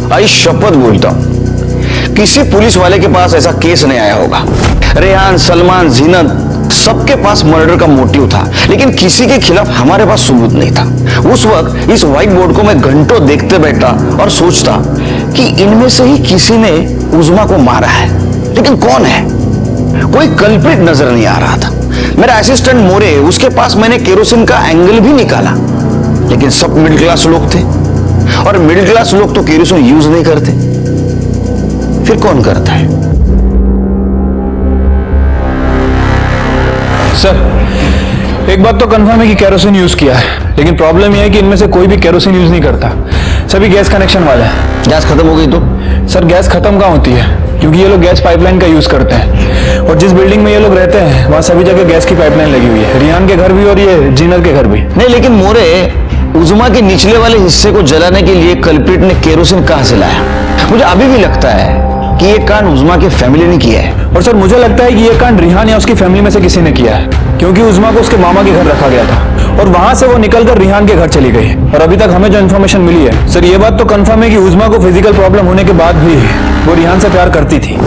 भाई शपथ बोलता हूं, किसी पुलिस वाले के पास ऐसा केस नहीं आया होगा। रेहान, सलमान, जीनत सबके पास मर्डर का मोटिव था, लेकिन किसी के खिलाफ हमारे पास सबूत नहीं था। उस वक्त इस व्हाइट बोर्ड को मैं घंटों देखते बैठा और सोचता कि इनमें से ही किसी ने उस्मा को मारा है, लेकिन कौन है? कोई कल्प्रिट नजर नहीं आ रहा था। मेरा असिस्टेंट मोरे, उसके पास मैंने केरोसिन का एंगल भी निकाला, लेकिन सब मिडिल क्लास लोग थे और मिडिल क्लास लोग तो केरोसिन यूज नहीं करते। फिर कौन करता है? सर एक बात तो कंफर्म है कि केरोसिन यूज किया है, लेकिन प्रॉब्लम यह है कि इनमें से कोई भी केरोसिन यूज नहीं करता। सभी गैस कनेक्शन वाले हैं। गैस खत्म हो गई तो? सर गैस खत्म कहाँ होती है, क्योंकि ये लोग गैस पाइपलाइन का यूज करते हैं और जिस बिल्डिंग में ये लोग रहते हैं वहां सभी जगह गैस की पाइपलाइन लगी हुई है। रियान के घर भी और ये जीनत के घर भी। नहीं, लेकिन मोरे, उस्मा के निचले वाले हिस्से को जलाने के लिए कल्प्रिट ने केरोसिन कहां से लाया? मुझे अभी भी लगता है कि ये कांड उस्मा की फैमिली ने किया है। और सर मुझे लगता है कि ये कांड रिहान या उसकी फैमिली में से किसी ने किया है, क्योंकि उस्मा को उसके मामा के घर रखा गया था और वहां से वो निकलकर रिहान के घर चली गई। और अभी तक हमें जो इन्फॉर्मेशन मिली है सर, ये बात तो कंफर्म है कि उस्मा को फिजिकल प्रॉब्लम होने के बाद भी वो रिहान से प्यार करती थी।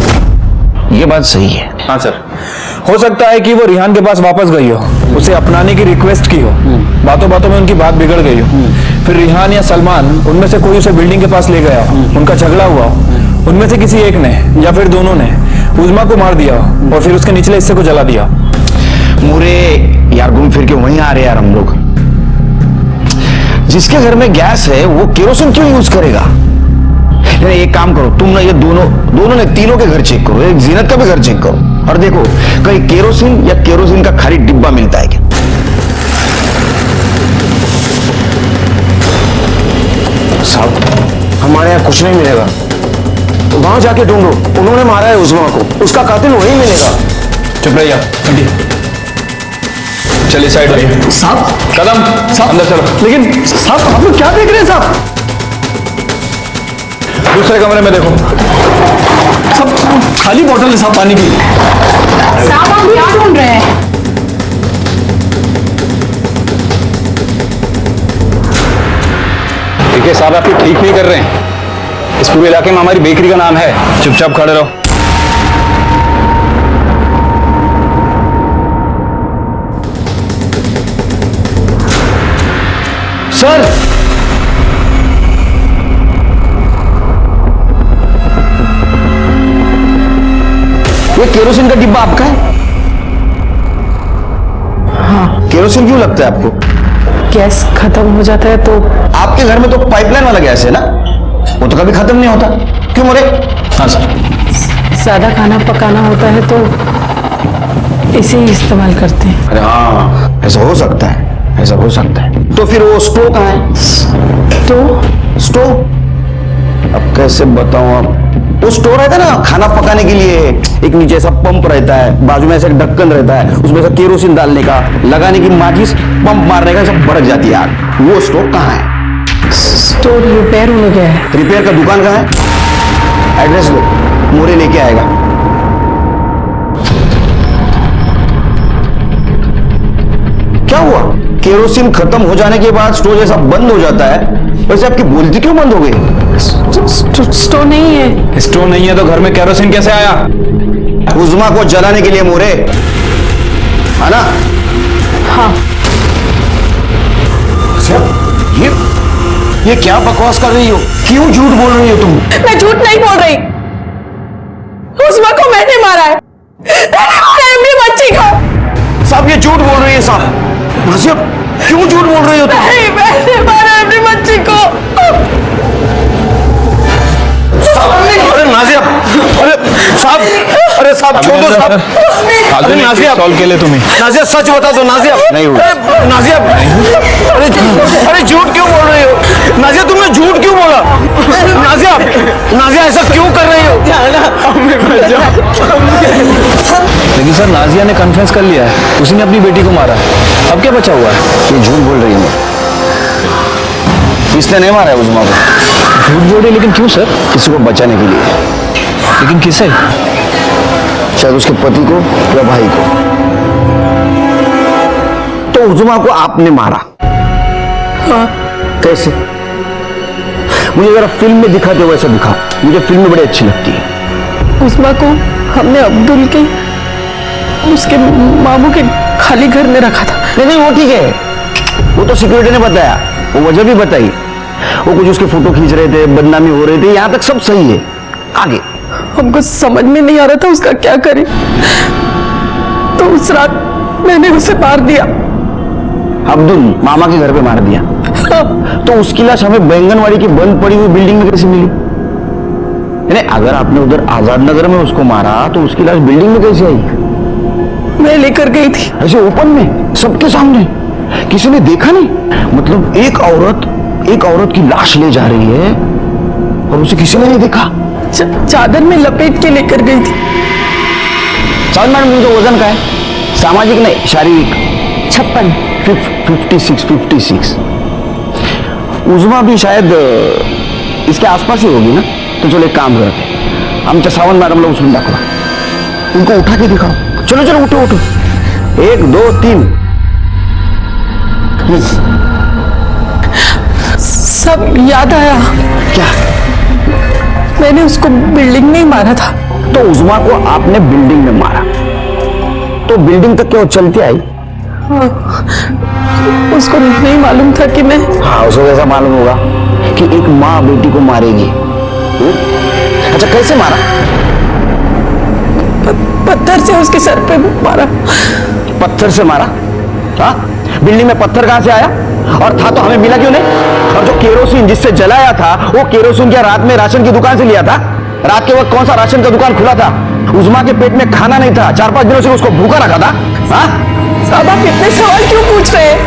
ये बात सही है। हाँ सर, हो सकता है कि वो रिहान के पास वापस गई हो, उसे अपनाने की रिक्वेस्ट की हो, बातों बातों में उनकी बात बिगड़ गई हो, फिर रिहान या सलमान उनमें से कोई उसे बिल्डिंग के पास ले गया हो, उनका झगड़ा हुआ हो, उनमें से किसी एक ने या फिर दोनों ने उस्मा को मार दिया हो और फिर उसके निचले हिस्से को जला दिया। मुरे यार, घूम फिर के वहीं आ रहे यार हम लोग। जिसके घर में गैस है वो केरोसिन क्यों यूज करेगा? एक काम करो तुम ना, ये दोनों ने तीनों के घर चेक करो, एक जीनत का भी घर चेक करो और देखो कहीं केरोसिन या केरोसिन का खाली डिब्बा मिलता है क्या। साहब हमारे यहाँ कुछ नहीं मिलेगा, तो वहां जाके ढूंढो, उन्होंने मारा है उस्मा को, उसका कातिल वही मिलेगा। चुप रहिए, चलिए साइड आइए। साहब, कदम साहब अंदर चलो। लेकिन साहब आप लोग क्या देख रहे हैं साहब? दूसरे कमरे में देखो। सब खाली बोतल है साहब पानी की। साहब आप क्या ढूंढ रहे हैं? देखिए साहब, आप ये ठीक नहीं कर रहे हैं। इस पूरे इलाके में हमारी बेकरी का नाम है। चुपचाप खड़े रहो। सर, ये केरोसिन का डिब्बा आपका है? हाँ। केरोसिन क्यों लगता है आपको? गैस खत्म हो जाता है तो। आपके घर में तो पाइपलाइन वाला गैस है ना, वो तो कभी खत्म नहीं होता। क्यों मोरे? हाँ सर। ज्यादा खाना पकाना होता है तो इसे ही इस्तेमाल करते हैं। अरे हाँ, ऐसा हो सकता है, ऐसा हो सकता है। तो फिर वो स्टोव कहाँ है? तो स्टोव अब कैसे बताऊं आप? वो स्टोव रहता है ना खाना पकाने के लिए, एक नीचे ऐसा पंप रहता है, बाजू में ऐसा एक ढक्कन रहता है, उसमें से केरोसिन डालने का, लगाने की माचिस, पंप मारने का, सब भड़क जाती है आग। वो स्टोव कहाँ है? स्टोव रिपेयर हो गया है। रिपेयर का दुकान कहाँ है? एड्रेस दो, मोरे लेके आएगा। क्या हुआ? केरोसिन खत्म हो जाने के बाद स्टोव जैसा बंद हो जाता है, वैसे आपकी बोलती क्यों बंद हो गई? स्टोव नहीं है। स्टोव नहीं है तो घर में केरोसिन कैसे आया? उस्मा को जलाने के लिए मोरे, है ना? हाँ। ये क्या बकवास कर रही हो? क्यों झूठ बोल रही हो तुम? मैं झूठ नहीं बोल रही। उस्मा को मैंने मारा है, मैंने मारा है अपनी बच्ची को। साहब ये झूठ बोल रही है साहब। नाजिया क्यों झूठ बोल रही हो तुम? नहीं, मैंने मारा है अपनी बच्ची को। अरे नाजिया, अरे साहब छोड़ दो साहब। अरे नाजिया सॉल्व के लिए तुम्हें नाजिया सच बता दो नाजिया। नहीं हुआ। अरे नाजिया, अरे झूठ क्यों बोल रही हो नाजिया? तुमने झूठ क्यों बोला? नाजिया, नाजिया ऐसा क्यों कर रही हो? लेकिन सर नाजिया ने कन्फेस कर लिया है, उसी ने अपनी बेटी को मारा है। अब क्या बचा हुआ है? ये झूठ बोल रही है। इसने नहीं मारा है उस्मा को। झूठ बोल रही, लेकिन क्यों सर? किसी को बचाने के लिए, लेकिन किसे? शायद उसके पति को या भाई को। तो उस्मा को आपने मारा? हाँ। कैसे? मुझे जरा फिल्म में दिखाते हो वैसा दिखाओ, मुझे फिल्म बड़ी अच्छी लगती है। उस्मा को हमने अब्दुल के उसके मामू के खाली घर में रखा था। नहीं वो ठीक है, वो तो सिक्योरिटी ने बताया, वो वजह भी बताई। वो कुछ उसके फोटो खींच रहे थे, बदनामी हो रही थी, यहां तक सब सही है। आगे हमको समझ में नहीं आ रहा था उसका क्या करें, तो उस रात मैंने उसे मार दिया। अब्दुल मामा के घर पे मार दिया? तो उसकी लाश हमें बैंगनवाड़ी की बंद पड़ी हुई बिल्डिंग में कैसे मिली? नहीं, अगर आपने उधर आजाद नगर में उसको मारा तो उसकी लाश बिल्डिंग में कैसे आई? मैं लेकर गई थी। ऐसे ओपन में सबके सामने? किसी ने देखा नहीं? मतलब एक औरत की लाश ले जा रही है और उसे किसी ने नहीं देखा? चादर में लपेट के लेकर गई थी। साउंड मैडम, उनका वजन का है? सामाजिक नहीं, शारीरिक? 56। उस्मा भी शायद इसके आसपास ही होगी ना? तो चलो एक काम करते हैं, आमच्या सावंत मॅडमला उचलून दाखवा, उनको उठा के दिखाओ। चलो चलो उठो उठो, 1 2 3। सब याद आया। क्या? मैंने उसको बिल्डिंग में ही मारा था। तो उस्मा को आपने बिल्डिंग में मारा, तो बिल्डिंग तक क्यों चलती आई? हाँ, उसको नहीं मालूम था कि मैं। हाँ, उसको कैसा मालूम होगा कि एक माँ बेटी को मारेगी? अच्छा, कैसे मारा? पत्थर से उसके सर पे मारा। पत्थर से मारा? हाँ, बिल्डिंग में पत्थर कहां से आया? और था तो हमें मिला क्यों नहीं? और जो केरोसिन जिससे जलाया था, वो केरोसिन क्या रात में राशन की दुकान से लिया था? रात के वक्त कौन सा राशन का दुकान खुला था? उस्मा के पेट में खाना नहीं था, 4-5 दिनों से उसको भूखा रखा था। हाँ? साहब, आप इतने सवाल क्यों पूछ रहे हैं?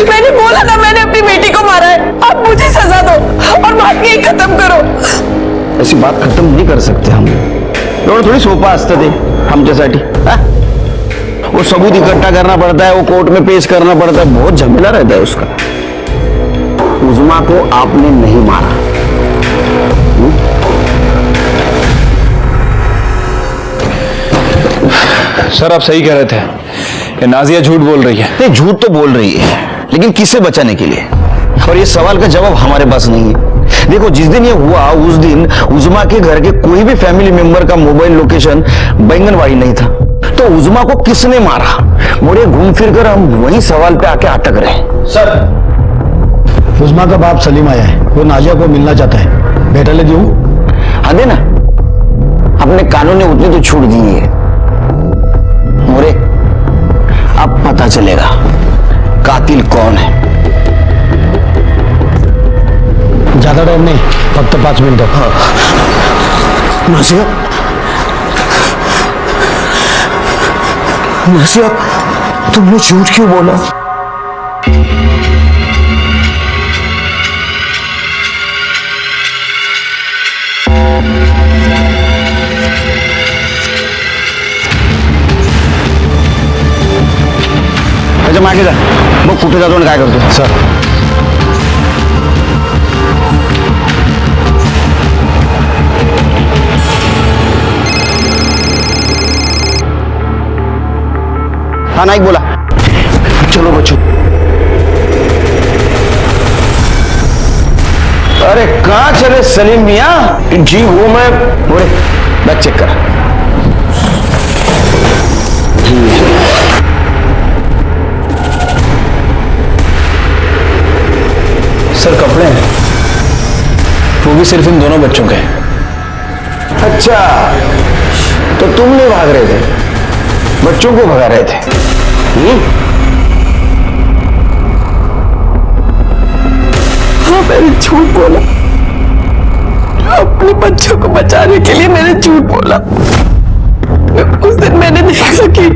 मैंने बोला था मैंने अपनी बेटी को मारा है। आप मुझे सजा दो और बात यही खत्म करो। ऐसी बात खत्म नहीं कर सकते हम। थोड़ी सोपा असतं ते आमच्यासाठी। वो सबूत इकट्ठा करना पड़ता है, वो कोर्ट में पेश करना पड़ता है, बहुत झमेला रहता है उसका। उस्मा को आपने नहीं मारा। सर आप सही कह रहे थे कि नाजिया झूठ बोल रही है। नहीं, झूठ तो बोल रही है, लेकिन किससे बचाने के लिए? और ये सवाल का जवाब हमारे पास नहीं है। देखो, जिस दिन ये हुआ उस दिन उस्मा के घर के कोई भी फैमिली मेंबर का मोबाइल लोकेशन बैंगनवाड़ी नहीं था। तो उस्मा को किसने मारा? मोरे घूम फिर कर हम वही सवाल पे आके अटक रहे हैं। सर, उस्मा का बाप सलीम आया है, वो नाजिया को मिलना चाहता है। बेटा ले दूं? हाँ देना, अपने कानून ने उतनी तो छूट दी है। मोरे, अब पता चलेगा कातिल कौन है। ज्यादा टाइम नहीं, फक्त 5 मिनिटं। हाँ। नाजिया, नाजिया, तुमने झूठ क्यों बोला? अच्छा मागे जा, मग कुठे जातो आणि काय करतो? सर, हाँ नाइक बोला। चलो बच्चों। अरे कहाँ चले सलीम मियाँ? जी वो मैं बोले बैग चेक कर। सर कपड़े हैं, वो भी सिर्फ इन दोनों बच्चों के। अच्छा, तुम नहीं भाग रहे थे, बच्चों को भगा रहे थे। हाँ, मैंने झूठ बोला। अपने बच्चों को बचाने के लिए मैंने झूठ बोला। उस दिन मैंने देखा कि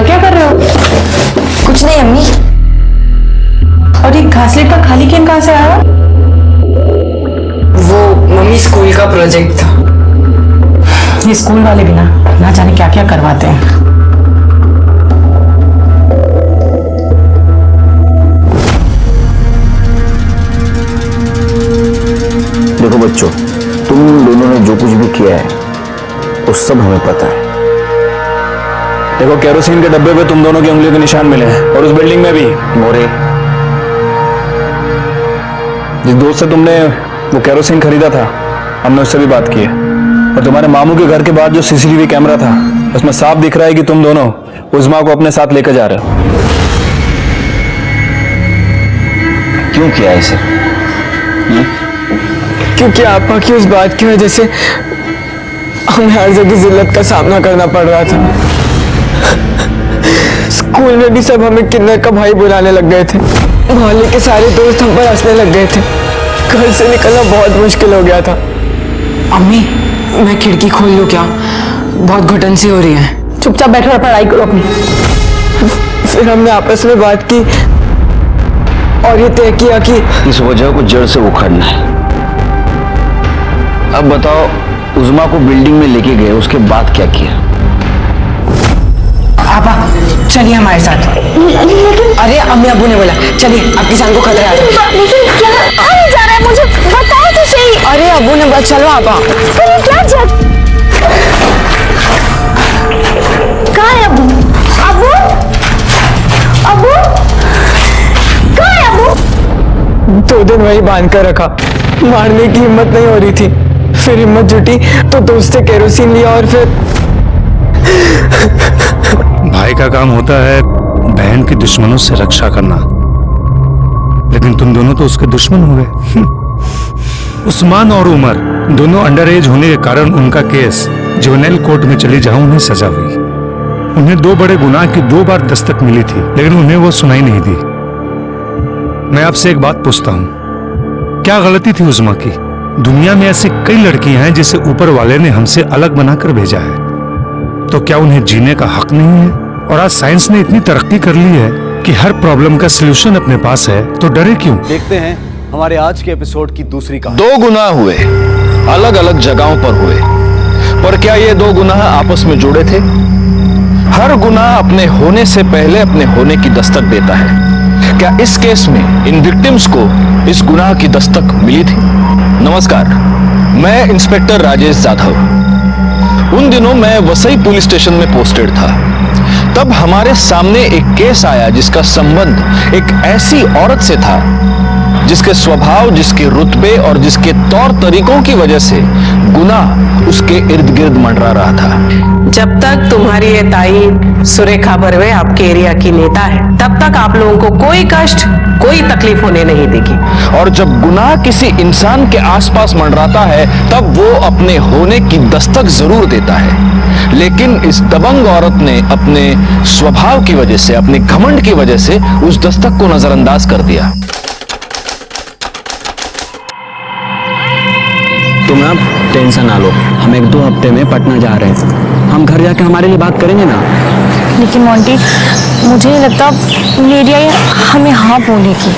क्या कर रहे हो? कुछ नहीं अम्मी। और ये घासलेट का खाली कैन कहाँ से आया? वो मम्मी स्कूल का प्रोजेक्ट था। ये स्कूल वाले भी ना जाने क्या क्या करवाते हैं। देखो बच्चों, तुम दोनों ने जो कुछ भी किया है वो सब हमें पता है। देखो, केरोसिन के डब्बे पे तुम दोनों की उंगलियों के निशान मिले हैं, और उस बिल्डिंग में भी। मोरे, जिस दोस्त से तुमने वो केरोसिन खरीदा था, हमने उससे भी बात की है। और तुम्हारे मामू के घर के बाहर जो सीसीटीवी कैमरा था, उसमें साफ दिख रहा है कि तुम दोनों उज़्मा को अपने साथ लेकर जा रहे हो। क्यों किया इसे? क्योंकि आपा की उस बात की वजह से हमें हर जगह जिल्लत का सामना करना पड़ रहा था। स्कूल में भी सब हमें किन्नर का भाई बुलाने लग गए थे। मोहल्ले के सारे दोस्त हम पर हंसने लग गए थे। घर से निकलना बहुत मुश्किल हो गया था। अम्मी, मैं खिड़की खोल लूं क्या? बहुत घुटन सी हो रही है। चुपचाप बैठो और पढ़ाई करो अपनी। फिर हमने आपस में बात की और ये तय किया कि इस वजह को जड़ से उखाड़ना है। अब बताओ, उज़्मा को बिल्डिंग में लेके गए, उसके बाद क्या किया? आपा, चलिए हमारे साथ। अरे अम्मी अब्बू ने बोला चलिए, आपकी जान को खतरा है। क्या जा रहा है? मुझे बताओ तो सही। अरे अब्बू ने बोला चलो आपा। क्या कहाँ है अब्बू? अब्बू, अब्बू, कहाँ है अब्बू? 2 दिन वही बांध कर रखा। मारने की हिम्मत नहीं हो रही थी। फिर हिम्मत जुटी तो दोस्त से केरोसिन लिया और फिर भाई का काम होता है बहन की दुश्मनों से रक्षा करना, लेकिन तुम दोनों तो उसके दुश्मन हो गए। उस्मान और उमर दोनों अंडर एज होने के कारण उनका केस जुवेनाइल कोर्ट में चली जहां उन्हें सजा हुई। उन्हें 2 बड़े गुनाह की 2 बार दस्तक मिली थी, लेकिन उन्हें वो सुनाई नहीं दी। मैं आपसे एक बात पूछता हूं, क्या गलती थी उज़्मा की? दुनिया में ऐसी कई लड़कियां हैं जिसे ऊपर वाले ने हमसे अलग बनाकर भेजा है, तो क्या उन्हें जीने का हक नहीं है? और आज साइंस ने इतनी तरक्की कर ली है कि हर प्रॉब्लम का सलूशन अपने पास है, तो डरे क्यों? देखते हैं हमारे आज के एपिसोड की दूसरी कहानी। 2 गुनाह हुए, अलग अलग जगहों पर हुए, पर क्या ये 2 गुनाह आपस में जुड़े थे? हर गुनाह अपने होने से पहले अपने होने की दस्तक देता है। क्या इस केस में इन विक्टिम्स को इस गुनाह की दस्तक मिली थी? नमस्कार, मैं इंस्पेक्टर राजेश जाधव। उन दिनों मैं वसई पुलिस स्टेशन में पोस्टेड था। तब हमारे सामने एक केस आया जिसका संबंध एक ऐसी औरत से था जिसके स्वभाव, जिसके रुतबे और जिसके तौर तरीकों की वजह से गुनाह उसके इर्द गिर्द मंडरा रहा था। जब तक तुम्हारी ये ताई सुरेखा बर्वे आपके एरिया की नेता है, तब तक आप लोगों को कोई कष्ट, कोई तकलीफ होने नहीं देगी। और जब गुनाह किसी इंसान के आसपास मंडराता है, तब वो अपने होने की दस्तक जरूर देता है। लेकिन इस दबंग औरत ने अपने स्वभाव की वजह से, अपने घमंड की वजह से उस दस्तक को नजरअंदाज कर दिया। तुम आप टेंशन ना लो, हम 1-2 हफ्ते में पटना जा रहे हैं। हम घर जाके हमारे लिए बात करेंगे ना। लेकिन मोंटी, मुझे नहीं लगता मेरी आई हमें हाँ बोलेगी।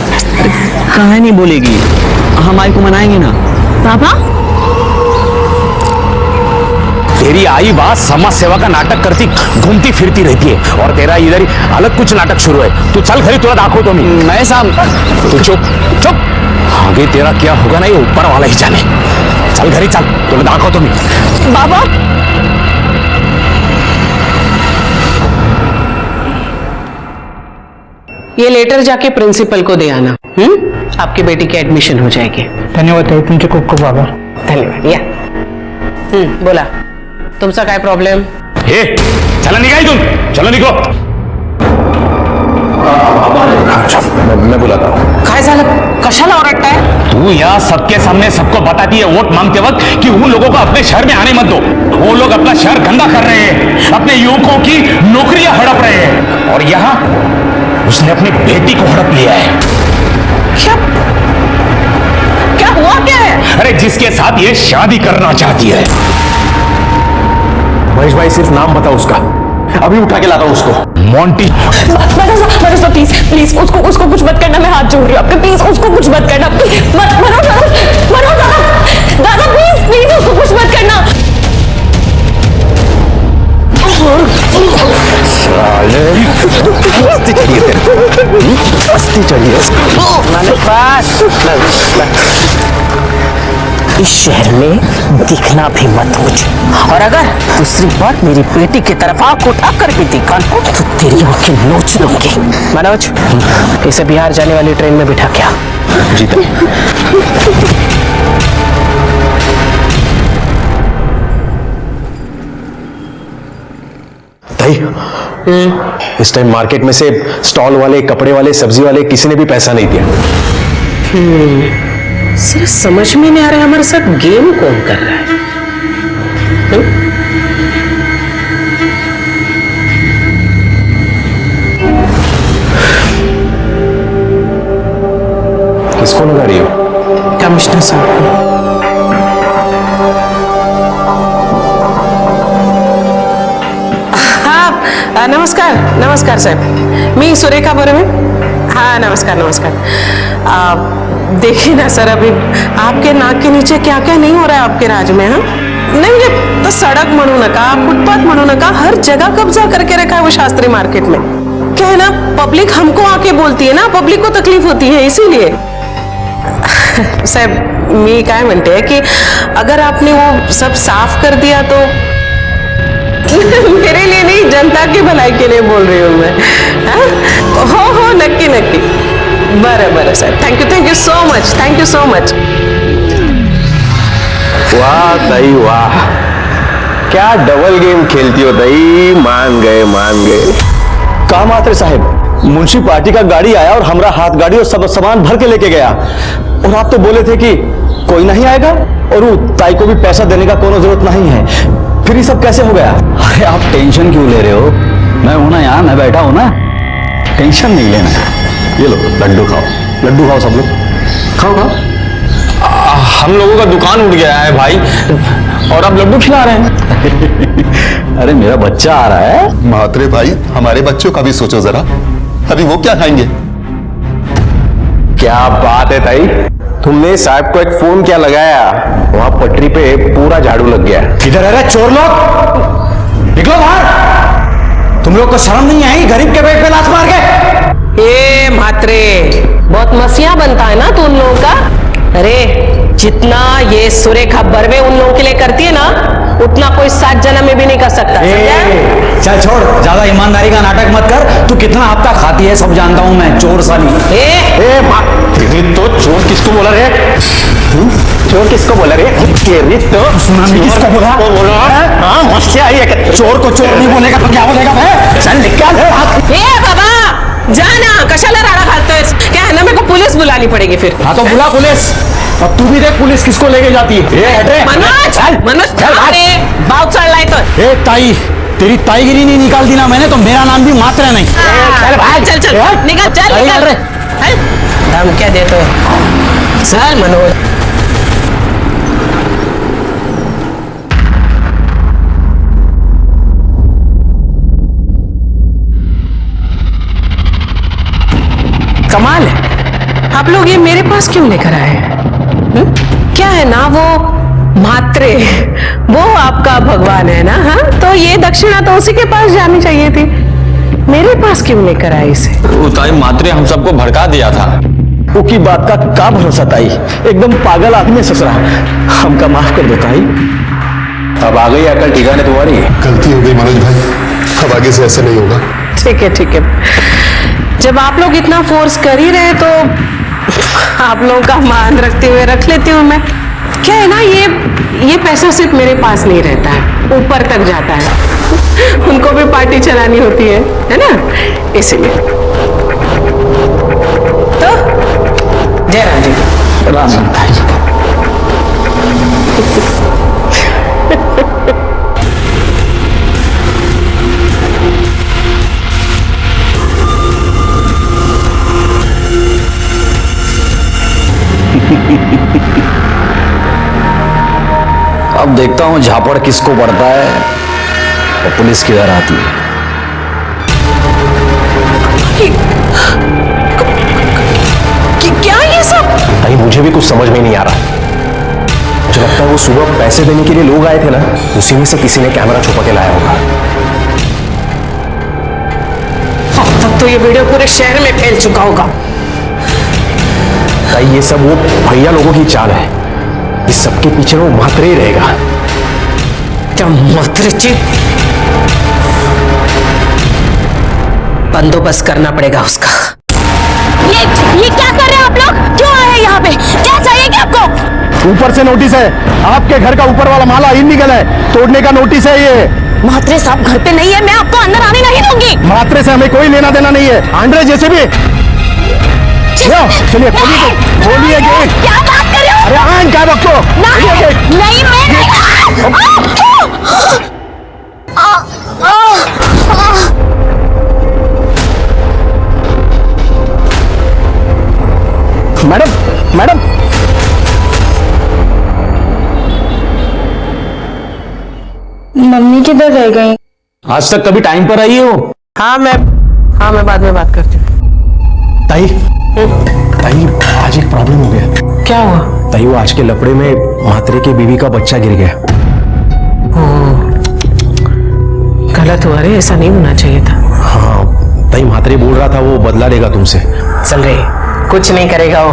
कहाँ नहीं बोलेगी, हम आई को मनाएंगे ना। पापा, तेरी आई बात समाज सेवा का नाटक करती घूमती फिरती रहती है, और तेरा इधर ही अलग कुछ नाटक शुरू है। तू चल घरी, तुला दाखो तो मैं साहब। तू चुप चुप, आगे तेरा क्या होगा ना ये ऊपर वाला ही जाने। चल घरी चल, तुला दाखो तो बाबा। ये लेटर जाके प्रिंसिपल को दे आना। आपकी बेटी की एडमिशन हो जाएगी। धन्यवाद तुमचे खूप खूप आभार। धन्यवाद। या बोला, तुमचा काय प्रॉब्लेम? हे चला निघाय तुम, चलो निघो। मैं बुलाता हूँ। काय झालं? कशाला ओरडताय? तू यहाँ सबके सामने सबको बताती है वोट मांगते वक्त कि उन लोगों को अपने शहर में आने मत दो। वो लोग अपना शहर गंदा कर रहे हैं, अपने युवकों की नौकरियां हड़प रहे हैं, और यहाँ उसने अपनी बेटी को हड़प लिया है। क्या हुआ क्या है? अरे जिसके साथ ये शादी करना चाहती है। महेश भाई सिर्फ नाम बताओ उसका, अभी उठा के लाता हूं उसको। मोंटी। मनोज प्लीज प्लीज उसको कुछ मत करना, मैं हाथ जोड़ रही हूँ आपके, प्लीज उसको कुछ मत करना, मनोज दादा प्लीज प्लीज उसको कुछ मत करना। इस शहर में दिखना भी मत मुझे, और अगर दूसरी बार मेरी बेटी की तरफ आंख उठा कर भी दिखा तो तेरी आंखें नोच लूंगी। मनोज, इसे बिहार जाने वाली ट्रेन में बिठा क्या? जी ताई, इस टाइम मार्केट में से स्टॉल वाले, कपड़े वाले, सब्जी वाले किसी ने भी पैसा नहीं दिया। सिर्फ समझ में नहीं आ रहा है हमारे साथ गेम कौन कर रहा है। किसको लगा रही हो? कमिश्नर साहब को। हाँ, नमस्कार नमस्कार साहब, मी सुरेखा बर्वे। हाँ नमस्कार नमस्कार। देखिए ना सर, अभी आपके नाक के नीचे क्या क्या नहीं हो रहा है आपके राज में। हाँ नहीं, मुझे तो सड़क म्हणू नका, फुटपाथ म्हणू नका, हर जगह कब्जा करके रखा है वो शास्त्री मार्केट में। क्या है ना, पब्लिक हमको आके बोलती है ना, पब्लिक को तकलीफ होती है, इसीलिए। साहब मी काय म्हणते कि अगर आपने वो सब साफ कर दिया तो मेरे लिए नहीं, जनता की भलाई के लिए बोल रही हूँ मैं। हो नक्की नक्की। बरं बरं साहेब, thank you so much, thank you so much. वाह ताई वाह, क्या डबल गेम खेलती हो ताई, मान गए मान गए। काम आते साहब, मुंशी पार्टी का गाड़ी आया और हमारा हाथ गाड़ी और सब सामान भर के लेके गया, और आप तो बोले थे कि कोई नहीं आएगा और वो ताई को भी पैसा देने का कोई जरूरत नहीं है, फिर ये सब कैसे हो गया? अरे आप टेंशन क्यों ले रहे हो, मैं हूं ना यहाँ, मैं बैठा हूं ना, टेंशन नहीं लेना। ये लो लड्डू खाओ, लड्डू खाओ सब लोग, खाओ खाओ। हम लोगों का दुकान उठ गया है भाई, और आप लड्डू खिला रहे हैं। अरे मेरा बच्चा आ रहा है। म्हात्रे भाई, हमारे बच्चों का भी सोचो जरा, अभी वो क्या खाएंगे? क्या बात है ताई, तुमने साहब को एक फोन क्या लगाया, वहां पटरी पे पूरा झाड़ू लग गया। इधर अरे चोर लोग, निकलो बाहर, तुम लोग को शर्म नहीं आई गरीब के पेट पे लात मार के? ए म्हात्रे, बहुत मसिया बनता है ना तू उन लोगों का। अरे जितना ये सुरेखा बर्वे उन लोगों के लिए करती है ना, उतना कोई 7 जन्म में भी नहीं कर सकता। चल छोड़, ज्यादा ईमानदारी का नाटक मत कर, तू कितना हफ्ता खाती है सब जानता हूं मैं, चोर साली। तो चोर किसको बोला रे? चोर किसको बोला रे? तो सुना नहीं किसको बोला? हाँ मस्ती आई है। चोर को चोर नहीं बोलेगा तो क्या बोलेगा भाई? चल निकाल हाथ। बाबा जाना, कशाला राडा घालतोय? क्या है ना, मेरे को पुलिस बुलानी पड़ेगी फिर। हाँ तो बुला पुलिस, अब तू भी देख पुलिस किसको लेके जाती है। मनोज अरे बाव चढ़लाय तो। ए ताई, तेरी ताईगिरी नहीं निकाल दी ना मैंने तो मेरा नाम भी मात्र नहीं। चल भाई, चल निकल, चल निकल। हम क्या देते हो? चल मनोज। कमाल है, आप लोग ये मेरे पास क्यों लेकर आए? क्या है ना, वो म्हात्रे, वो आपका भगवान है ना। हाँ तो ये दक्षिणा तो उसी के पास जानी चाहिए थी, मेरे पास क्यों लेकर आए इसे? ताई मात्रे हम सबको भड़का दिया था। उसकी बात का क्या भरोसा ताई, एकदम पागल आदमी ससुरा, हमका माफ कर दो ताई। अब आ गई अकल ठिकाने तुम्हारी। गलती हो गई मनोज भाई, अब आगे से ऐसा नहीं होगा। ठीक है, जब आप लोग इतना फोर्स कर ही रहे तो आप लोगों का मान रखते हुए रख लेती हूँ मैं। क्या है ना, ये पैसा सिर्फ मेरे पास नहीं रहता है, ऊपर तक जाता है, उनको भी पार्टी चलानी होती है ना, इसीलिए। तो जय राम जी। राम राम। अब देखता हूं झापड़ किसको पड़ता है और पुलिस किधर आती है। क्या ये सब? भाई मुझे भी कुछ समझ में नहीं आ रहा। मुझे लगता है वो सुबह पैसे देने के लिए लोग आए थे ना, उसी में से किसी ने कैमरा छुपा के लाया होगा। अब तक तो ये वीडियो पूरे शहर में फैल चुका होगा। भाई ये सब वो भैया लोगों की चाल है। इस सबके पीछे वो मात्रे ही रहेगा। क्या मात्रे? बंदोबस्त करना पड़ेगा उसका। ये क्या कर रहे हैं आप लोग? क्यों आए हैं यहाँ पे? क्या चाहिए क्या आपको? ऊपर से नोटिस है, आपके घर का ऊपर वाला माला इलीगल है, तोड़ने का नोटिस है ये। म्हात्रे साहब घर पे नहीं है, मैं आपको अंदर आने नहीं दूंगी। मात्रे से हमें कोई लेना देना नहीं है। आंड्रे जैसे भी चलिए खोलिए गेट। क्या बात कर रहे हो? अरे आन क्या रखो? नहीं मैं नहीं। मैडम मैडम मम्मी किधर रह गई? आज तक कभी टाइम पर आई हो? हाँ मैं बाद में बात करती हूँ। ताई ताई आज एक प्रॉब्लम हो गया। क्या हुआ? ताई वो आज के लफड़े में मात्रे की बीवी का बच्चा गिर गया। गलत हुआ रे, ऐसा नहीं होना चाहिए था। हाँ ताई मात्रे बोल रहा था वो बदला लेगा तुमसे। चल रे, कुछ नहीं करेगा वो।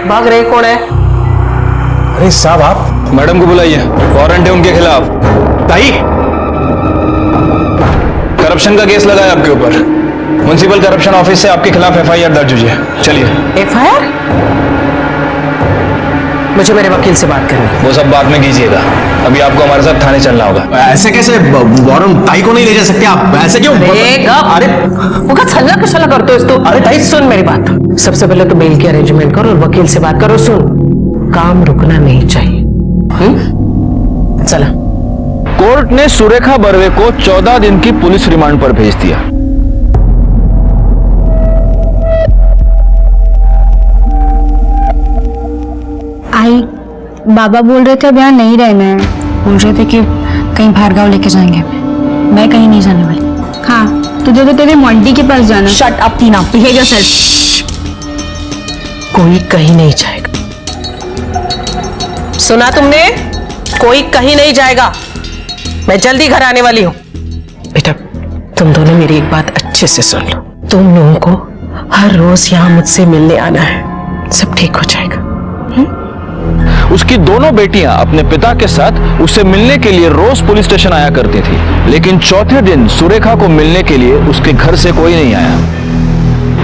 भाग रहे कौन है? अरे साहब आप मैडम को बुलाइए, वारंट है उनके खिलाफ। ताई करप्शन का केस लगा है आपके ऊपर। म्युनिसिपल करप्शन ऑफिस से आपके खिलाफ एफआईआर दर्ज हुई है। चलिए। एफआईआर? मुझे मेरे वकील से बात करनी है। वो सब बात में कीजिएगा, अभी आपको हमारे साथ थाने चलना होगा। ऐसे कैसे वारंट ताई को नहीं ले जा सकते आप? ऐसे क्यों? अरे वो छल्ला कुशला करते हो तू। अरे ताई सुन मेरी बात, सबसे पहले तो बेल की अरेंजमेंट करो और वकील से बात करो। सुन, काम रुकना नहीं चाहिए। चला। कोर्ट ने सुरेखा बर्वे को 14 दिन की पुलिस रिमांड पर भेज दिया। आई बाबा बोल रहे थे अब यहाँ नहीं रहना है। बोल रहे थे कि कहीं भार्गव लेके जाएंगे। मैं कहीं नहीं जाने वाली। हाँ तुझे तो तेरे मॉन्टी के पास जाना। शट अप टीना, बिहेव योरसेल्फ। कोई कहीं नहीं जाएगा। सुना तुमने? कोई कहीं नहीं जाएगा। मैं जल्दी घर आने वाली हूँ। बेटा तुम दोनों मेरी एक बात अच्छे से सुन लो। तुम लोगों को हर रोज यहाँ मुझसे मिलने आना है, सब ठीक हो जाएगा। उसकी दोनों बेटियां अपने पिता के साथ उससे मिलने के लिए रोज पुलिस स्टेशन आया करती थी, लेकिन चौथे दिन सुरेखा को मिलने के लिए उसके घर से कोई नहीं आया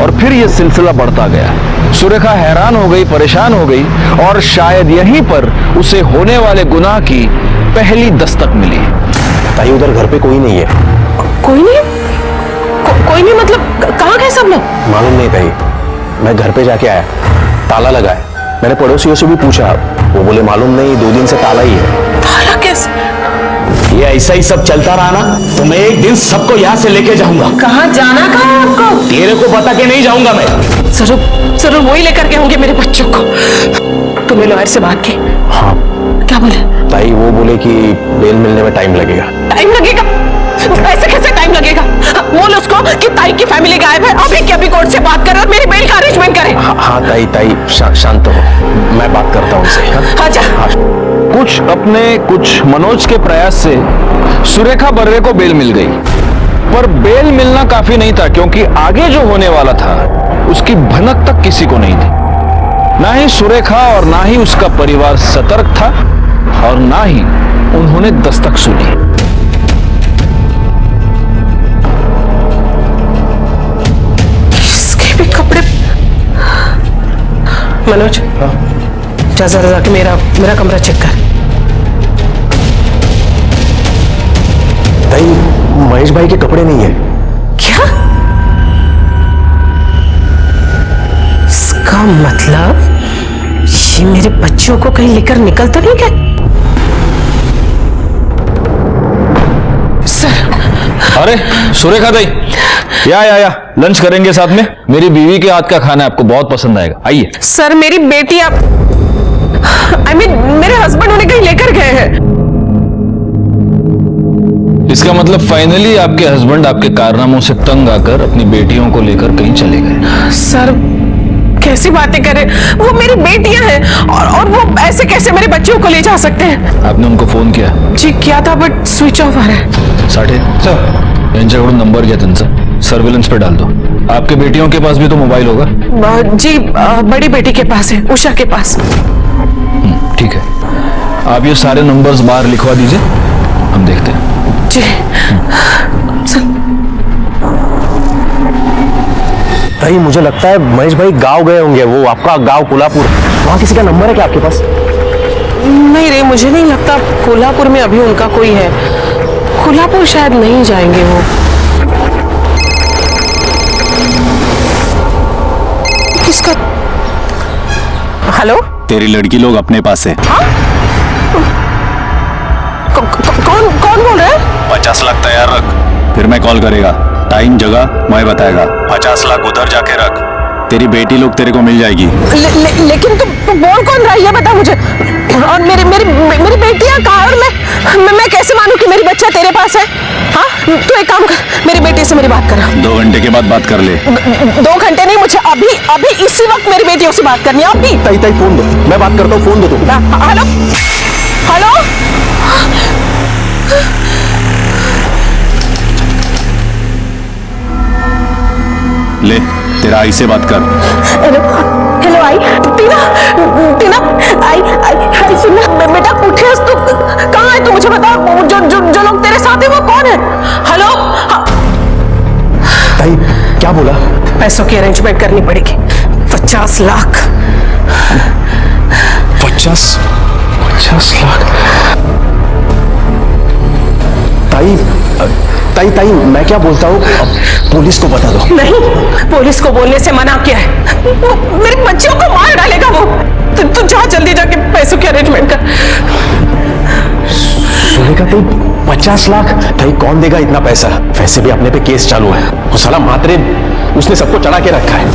और फिर यह सिलसिला बढ़ता गया। सुरेखा हैरान हो गई, परेशान हो गई और शायद यहीं पर उसे होने वाले गुनाह की पहली दस्तक मिली। ताई उधर घर पे कोई नहीं है। कोई नहीं? कोई नहीं मतलब कहाँ गए सब लोग? मालूम नहीं ताई, मैं घर पे जाके आया, ताला लगा है। मैंने पड़ोसियों से भी पूछा, वो बोले मालूम नहीं, 2 दिन से ताला ही है। ताला कैसे? ये ऐसा ही सब चलता रहा ना तो मैं एक दिन सबको यहाँ से लेके जाऊंगा। कहाँ जाना? कहाँ है आपको? तेरे को बता के नहीं जाऊंगा मैं। जरूर वही लेकर के होंगे मेरे बच्चों को। तुमने लॉयर से बात की? हाँ। क्या बोले? ताई वो बोले कि बेल मिलने में टाइम लगेगा। टाइम लगेगा? ऐसे कैसे टाइम लगेगा? बोल उसको कि ताई की फैमिली गायब है, अभी के अभी कोर्ट से बात कर और मेरी बेल का अरेंजमेंट करे। हाँ ताई शांत हो, मैं बात करता हूँ उनसे। हाँ जा। कुछ अपने कुछ मनोज के प्रयास से सुरेखा बर्वे को बेल मिल गई, पर बेल मिलना काफी नहीं था क्योंकि आगे जो होने वाला था उसकी भनक तक किसी को नहीं थी। ना ही सुरेखा और ना ही उसका परिवार सतर्क था और ना ही उन्होंने दस्तक सुनी। इसके भी कपड़े। मनोज जा जरा जाके मेरा कमरा चेक कर। ताई महेश भाई के कपड़े नहीं है। क्या? बच्चों को कहीं लेकर निकल तो नहीं गए? सर। अरे सुरेखा दाई, या लंच करेंगे साथ में। मेरी बीवी के हाथ का खाना आपको बहुत पसंद आएगा, आइए। सर मेरी बेटी आप मेरे हस्बैंड उन्हें कहीं लेकर गए हैं। इसका मतलब फाइनली आपके हस्बैंड आपके कारनामों से तंग आकर अपनी बेटियों को लेकर कहीं चले गए। सर कैसी बातें कर रहे, वो मेरी बेटियां हैं और वो ऐसे कैसे मेरे बच्चों को ले जा सकते हैं? आपने उनको फोन किया? जी किया था, बट स्विच ऑफ आ रहा है। साठे सर यांच्याकडून नंबर घ्या त्यांचा, सर्विलेंस पे डाल दो। आपके बेटियों के पास भी तो मोबाइल होगा? जी बड़ी बेटी के पास है, उषा के पास। ठीक है, आप ये सारे नंबर्स बाहर लिखवा दीजिए, हम देखते हैं। जी। भाई मुझे लगता है महेश भाई गांव गए होंगे, वो आपका गांव कोल्हापुर। वहां किसी का नंबर है क्या आपके पास? नहीं रे, मुझे नहीं लगता कोल्हापुर में अभी उनका कोई है। कोल्हापुर शायद नहीं जाएंगे वो। किसका? हेलो, तेरी लड़की लोग अपने पास है। हाँ? कौन बोल रहा है? 50 लाख तैयार रख, फिर मैं कॉल करेगा। टाइम जगह मैं बताएगा। 50 लाख उधर जाके रख, तेरी बेटी लोग तेरे को मिल जाएगी। लेकिन तू बोल कौन रहा है ये बता मुझे। और मेरी बेटियां कहाँ? और मैं कैसे मानूं कि मेरी बच्चा तेरे पास है? हाँ, तू एक काम कर, मेरी बेटी से मेरी बात करा। 2 घंटे के बाद बात कर ले। 2 घंटे नहीं, मुझे अभी इसी वक्त मेरी बेटियों से बात करनी है। अभी ताई फोन दो, मैं बात करता हूँ, फोन दो तुम। Hello hello. ले, तेरा आई से बात कर। हेलो हेलो आई। टीना आई सुनना बेटा उठे, तू कहाँ है? तू मुझे बता, जो लोग तेरे साथ हैं वो कौन है? हेलो। ताई क्या बोला? पैसों की अरेंजमेंट करनी पड़ेगी। 50 लाख। 50 लाख? ताई मैं क्या बोलता हूँ, पुलिस को बता दो। नहीं, पुलिस को बोलने से मना किया है। मेरे बच्चों को मार डालेगा वो। तू जा जल्दी जाके पैसों की अरेंजमेंट कर। सुनेगा तो 50 लाख? ताई कौन देगा इतना पैसा? वैसे भी अपने पे केस चालू है, वो साला मात्रे उसने सबको चढ़ा के रखा है।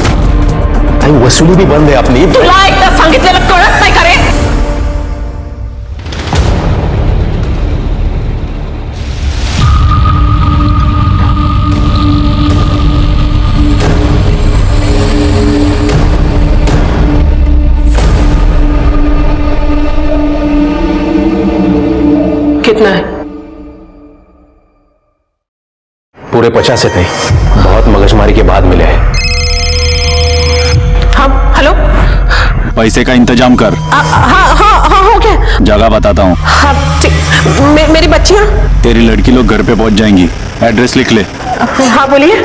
ताई वसूली भी बंद है अपनी। तुला एकदा सांगितलेलं कळत नाही का रे? कितना है? पूरे 50 है ताई, बहुत मगजमारी के बाद मिले हैं। हाँ हेलो। पैसे का इंतजाम कर। हाँ हो गया। जगह बताता हूँ। हाँ ठीक। मेरी बच्चियाँ? तेरी लड़की लोग घर पे पहुंच जाएंगी, एड्रेस लिख ले। हाँ बोलिए।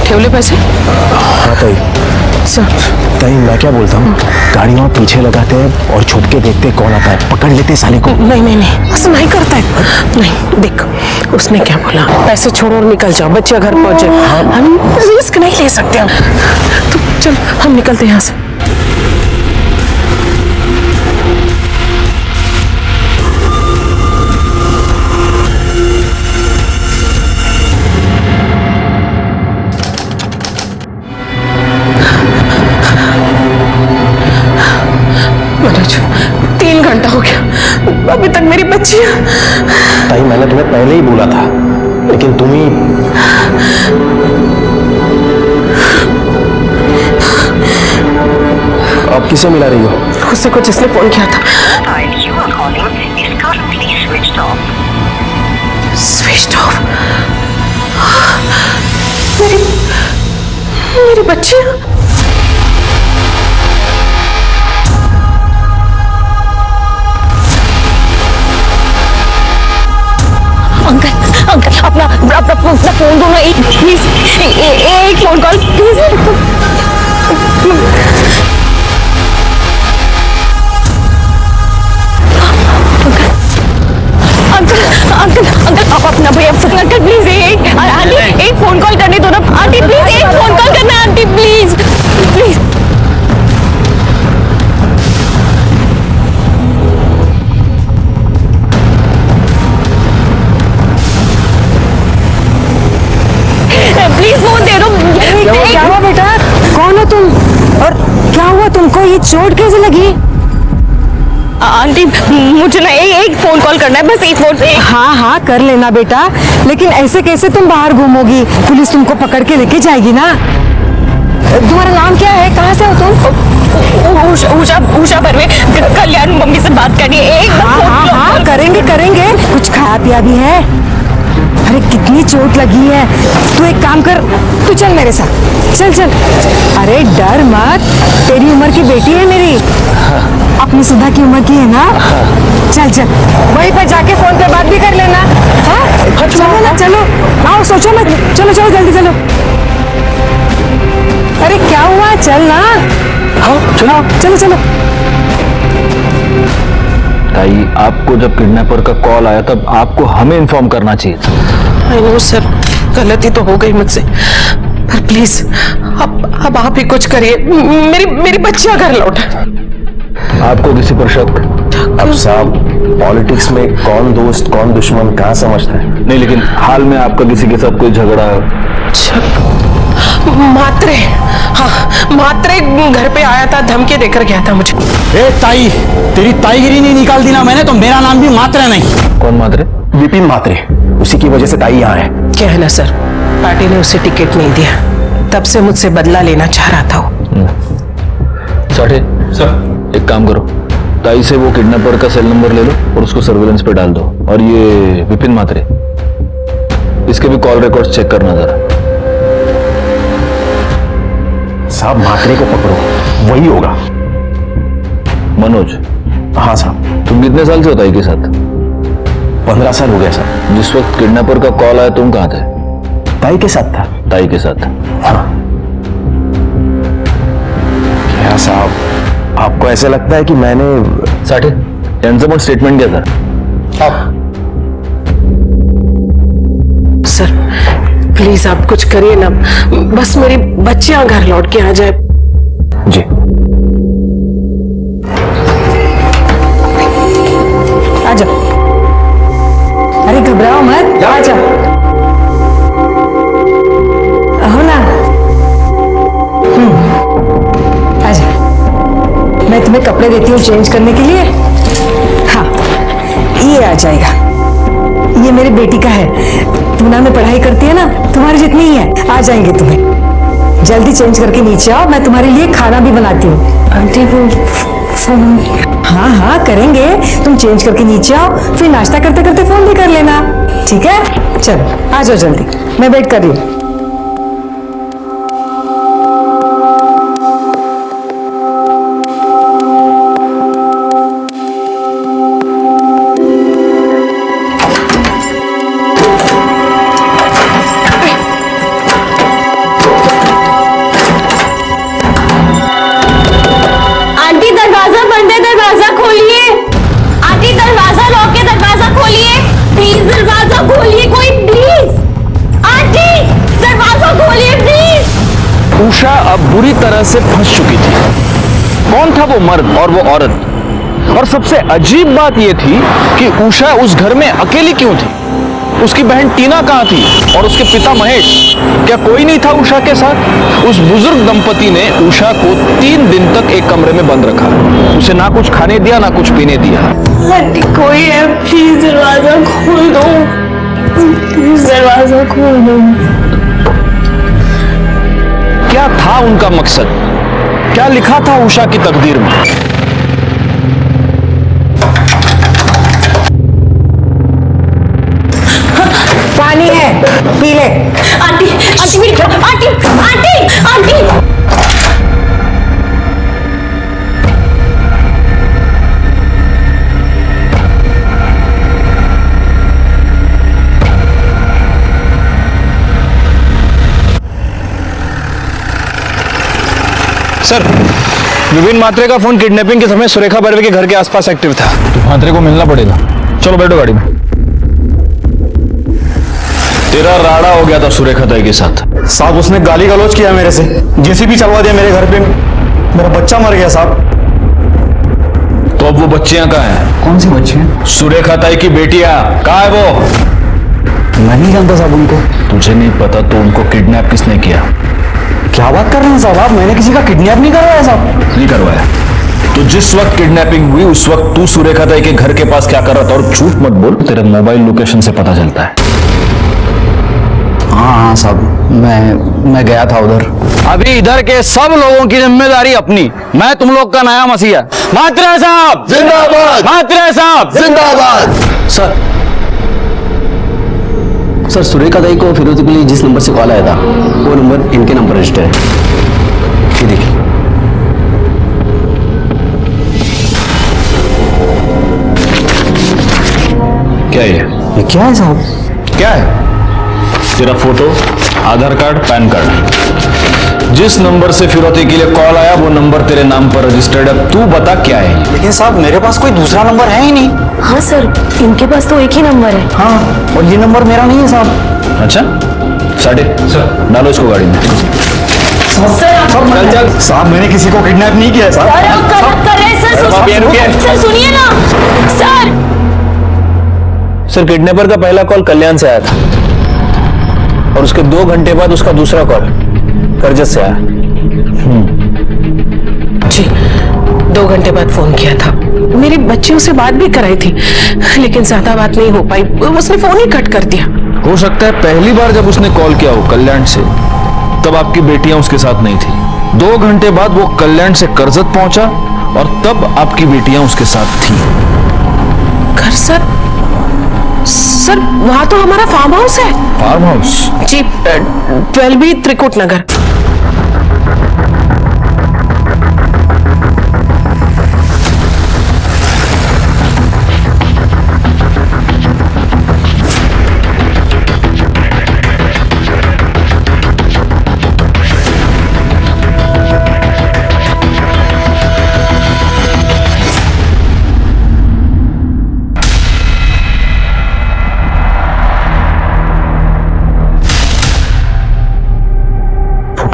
ठेवले पैसे? हाँ ताई। ताई मैं क्या बोलता हूँ, गाड़ी वहाँ पीछे लगाते हैं और छुप के देखते हैं कौन आता है, पकड़ लेते साले को। नहीं ऐसा नहीं करता है। नहीं देख, उसने क्या बोला, पैसे छोड़ो और निकल जाओ, बच्चे घर पहुंचे। हम रिस्क नहीं ले सकते हम। तो चल हम निकलते हैं यहाँ से। मनोज 3 घंटा हो गया, अभी तक मेरी बच्चियां। ताई मैंने तुम्हें पहले ही बोला था, लेकिन तुम ही। अब किसे मिला रही हो? उसे को जिसने फोन किया था। Switch off. मेरी बच्चियां। अंकल अंकल अपना फोन दो ना, प्लीज एक फोन कॉल प्लीज। अंकल आप अपना भैया अंकल प्लीज आंटी एक फोन कॉल करने दो ना आंटी, प्लीज एक फोन कॉल करना auntie, please please. Please phone दे दो। क्या हुआ बेटा, कौन हो तुम और क्या हुआ तुमको, ये चोट कैसे लगी? आंटी मुझे ना एक फोन कॉल करना है, बस एक फोन। हाँ हाँ कर लेना बेटा, लेकिन ऐसे कैसे तुम बाहर घूमोगी, पुलिस तुमको पकड़ के लेके जाएगी ना। तुम्हारा नाम क्या है, कहाँ से हो तुम? उषा भरवे, कल्याण मम्मी से बात करनी है। हाँ करेंगे कुछ खाया पिया भी है? अरे कितनी चोट लगी है, तू एक काम कर, तू चल मेरे साथ, चल। अरे डर मत, तेरी उम्र की बेटी है मेरी, अपनी सुधा की उम्र की है ना। चल वहीं पर जाके फोन पे बात भी कर लेना। हाँ चलो ना, चलो आओ, सोचो मत, चलो जल्दी चलो। अरे क्या हुआ, चल ना। हाँ चलो। ताई, आपको जब किडनैपर का कॉल आया तब आपको हमें इन्फॉर्म करना चाहिए था। आई नो सर, गलती तो हो गई मुझसे, पर प्लीज अब आप ही कुछ करिए, मेरी बच्चियां घर लौटे। आपको किसी पर शक? अब साहब पॉलिटिक्स में कौन दोस्त कौन दुश्मन कहाँ समझता है। नहीं, लेकिन हाल में आपका किसी के साथ कोई झगड़ा? मात्रे घर पे आया था, धमकी देकर गया था मुझे। ए ताई, तेरी ताईगिरी नहीं निकाल दी ना मैंने तो मेरा नाम भी मात्रे नहीं। कौन मात्रे? विपिन मात्रे, उसी की वजह से ताई यहाँ है। क्या है ना सर, पार्टी ने उसे टिकट नहीं दिया, तब से मुझसे बदला लेना चाह रहा था वो। साठे सर, एक काम करो, ताई से वो किडनैपर का सेल नंबर ले लो और उसको सर्विलेंस पे डाल दो। और ये विपिन मात्रे, इसके भी कॉल रिकॉर्ड्स चेक करना जरा। साहब मात्रे को पकड़ो, वही होगा। मनोज? हाँ साहब। तुम कितने साल से हो ताई के साथ? 15 साल हो गया सर। जिस वक्त किडनैपर का कॉल आया तुम कहाँ थे? ताई के साथ था। ताई के साथ? हाँ। क्या साहब, आपको ऐसे लगता है कि मैंने? साठे, यांचं स्टेटमेंट क्या सर? सर प्लीज आप कुछ करिए ना, बस मेरी बच्चियां घर लौट के आ जाए। जी आ जाओ। अरे घबराओ मत, आ जाओ। हो ना, आ जाओ। मैं तुम्हें कपड़े देती हूँ चेंज करने के लिए। हाँ ये आ जाएगा, ये मेरी बेटी का है, पूना में पढ़ाई करती है ना, तुम्हारी जितनी ही है। आ जाएंगे तुम्हें, जल्दी चेंज करके नीचे आओ, मैं तुम्हारे लिए खाना भी बनाती हूँ। आंटी वो हाँ करेंगे, तुम चेंज करके नीचे आओ, फिर नाश्ता करते करते फोन भी कर लेना, ठीक है? चलो आ जाओ जल्दी, मैं वेट कर रही हूँ। उषा अब बुरी तरह से फंस चुकी थी। कौन था वो मर्द और वो औरत? और सबसे अजीब बात यह थी कि उषा उस घर में अकेली क्यों थी? उसकी बहन टीना कहाँ थी और उसके पिता महेश? क्या कोई नहीं था उषा के साथ? उस बुजुर्ग दंपति ने उषा को 3 दिन तक एक कमरे में बंद रखा, उसे ना कुछ खाने दिया ना कुछ पीने दिया। आंटी कोई है, प्लीज दरवाजा खोल दो, प्लीज दरवाजा खोल दो। क्या था उनका मकसद? क्या लिखा था उषा की तकदीर में? पानी है, पी ले। आंटी मेरी आंटी सर, विपिन मात्रे का फोन किडनैपिंग के समय सुरेखा बर्वे के घर के आसपास एक्टिव था। तो मात्रे को मिलना पड़ेगा। चलो बैठो गाड़ी में। तेरा राड़ा हो गया था सुरेखा ताई के साथ। साहब उसने गाली गलौज किया मेरे से, जेसीबी चलवा दिया मेरे घर पे, मेरा बच्चा मर गया साहब। तो अब वो बच्चियां कहाँ हैं? कौन सी बच्चियां? सुरेखा ताई की बेटियां कहाँ है वो? मैं नहीं जानता साहब उनको। तुझे नहीं पता तो उनको किडनैप किसने किया? क्या बात कर रहे हैं साहब आप? मैंने किसी का किडनैप नहीं करवाया साहब। नहीं करवाया तो जिस वक्त किडनैपिंग हुई उस वक्त तू सुरेखा ताई के घर के पास क्या कर रहा था? और झूठ मत बोल, तेरे मोबाइल लोकेशन से पता चलता है। हाँ साहब, मैं गया था उधर। अभी इधर के सब लोगों की जिम्मेदारी अपनी। मैं तुम लोग का नया मसीहा मात्रे साहब जिंदाबाद, मात्रे साहब जिंदाबाद। सर सुरेखा ताई को फिरोजी के लिए जिस नंबर से कॉल आया था वो नंबर इनके नंबर रजिस्टर है। ये देखिए। क्या ये क्या है साहब? क्या है? तेरा फोटो, आधार कार्ड, पैन कार्ड। जिस नंबर से फिरौती के लिए कॉल आया वो नंबर तेरे नाम पर रजिस्टर्ड है। तू बता क्या है? लेकिन साहब मेरे पास कोई दूसरा नंबर है ही नहीं। हाँ सर, इनके पास तो एक ही नंबर है। हाँ, और ये नंबर मेरा नहीं है साहब। अच्छा, साढ़े डालो इसको गाड़ी में। चल चल साहब, मैंने किसी को किडनैप नहीं किया है सर सुनिए ना सर। सर किडनैपर का पहला कॉल कल्याण से आया था और उसके 2 घंटे बाद उसका दूसरा कॉल करजत से आया। जी 2 घंटे बाद फोन किया था। मेरी बच्चियों से बात भी कराई थी लेकिन ज्यादा बात नहीं हो पाई, उसने फोन ही कट कर दिया। हो सकता है पहली बार जब उसने कॉल किया हो कल्याण से तब आपकी बेटियां उसके साथ नहीं थी। 2 घंटे बाद वो कल्याण से करजत पहुंचा और तब आपकी बेटियां उसके साथ थी। घर सर वहां तो हमारा फार्म हाउस है। Farm house? जी 12B त्रिकुट नगर।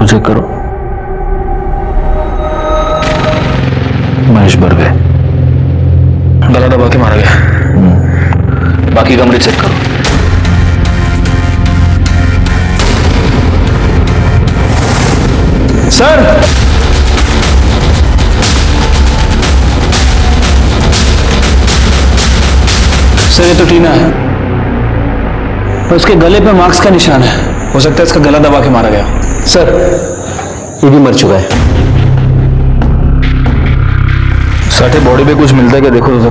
चेक करो। महेश बर्वे गला दबा के मारा गया। बाकी कमरे चेक करो। सर ये तो टीना है और उसके गले पे मार्क्स का निशान है। हो सकता है इसका गला दबा के मारा गया। सर ये भी मर चुका है। साठे बॉडी पे कुछ मिलता है क्या? देखो तो सर।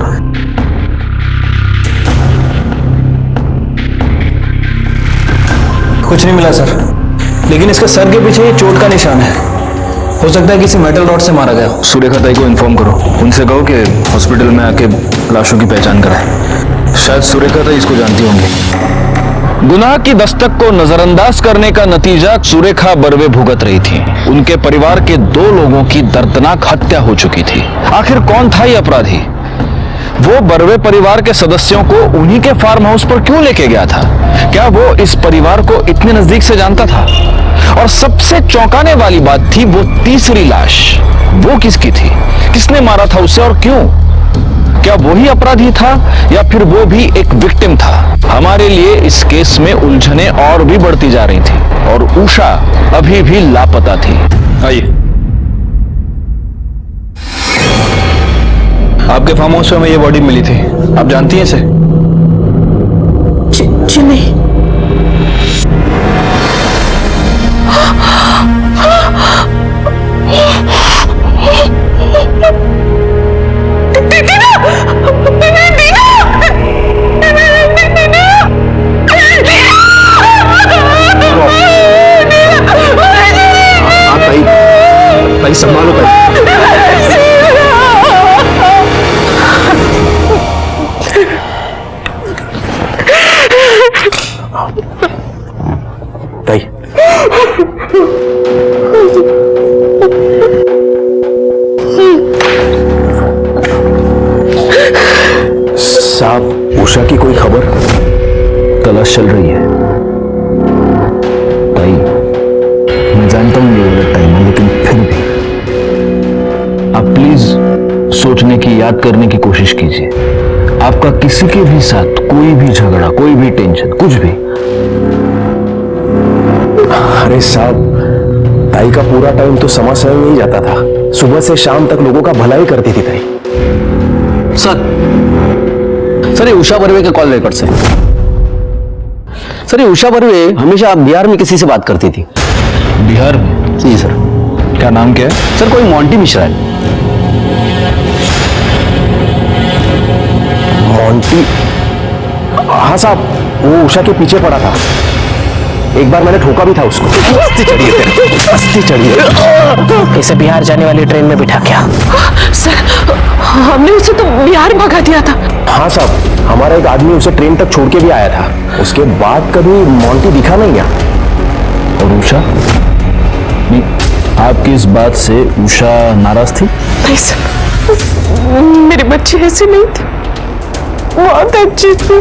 कुछ नहीं मिला सर, लेकिन इसके सर के पीछे ये चोट का निशान है। हो सकता है किसी मेटल रॉड से मारा गया। सुरेखा ताई को इन्फॉर्म करो, उनसे कहो कि हॉस्पिटल में आके लाशों की पहचान कराए। शायद सुरेखा ताई इसको जानती होंगी। गुनाह की दस्तक को नजरअंदाज करने का नतीजा सुरेखा बर्वे भुगत रही थी। उनके परिवार के 2 लोगों की दर्दनाक हत्या हो चुकी थी। आखिर कौन था ये अपराधी? वो बर्वे परिवार के सदस्यों को उन्हीं के फार्म हाउस पर क्यों लेके गया था? क्या वो इस परिवार को इतने नजदीक से जानता था? और सबसे चौंकाने वाली बात थी वो तीसरी लाश, वो किसकी थी? किसने मारा था उसे और क्यों? क्या वो ही अपराधी था या फिर वो भी एक विक्टिम था? हमारे लिए इस केस में उलझने और भी बढ़ती जा रही थी और उषा अभी भी लापता थी। आइए, आपके फार्म हाउस में ये बॉडी मिली थी, आप जानती हैं इसे? जी नहीं। भाई संभालो भाई। चल रही है। भाई मैं जानता हूँ ये गलत टाइम है, लेकिन फिर भी आप प्लीज सोचने की, याद करने की कोशिश कीजिए। आपका किसी के भी साथ कोई भी झगड़ा, कोई भी टेंशन, कुछ भी। अरे साहब, ताई का पूरा टाइम तो समस्या में ही जाता था। सुबह से शाम तक लोगों का भला ही करती थी ताई। सर ये उषा बर्वे के कॉल रिकॉर्ड से। सर ये उषा बर्वे हमेशा बिहार में किसी से बात करती थी। बिहार में? जी सर। क्या नाम क्या है? सर कोई मोंटी मिश्रा है। मोंटी? हाँ साहब, वो उषा के पीछे पड़ा था। एक बार मैंने ठोका भी था उसको। अस्थि चढ़िए तेरे, अस्थि चढ़िए। इसे बिहार जाने वाली ट्रेन में बिठा क्या? सर हमने उसे तो बिहार भगा दिया था। हाँ साहब, हमारा एक आदमी उसे ट्रेन तक छोड़ के भी आया था। उसके बाद कभी मोंटी दिखा नहीं यहाँ। और उषा? नहीं, आपकी इस बात से उषा नाराज थी? नहीं सर, मेरी बच्ची ऐसी नहीं थी, बहुत अच्छी थी।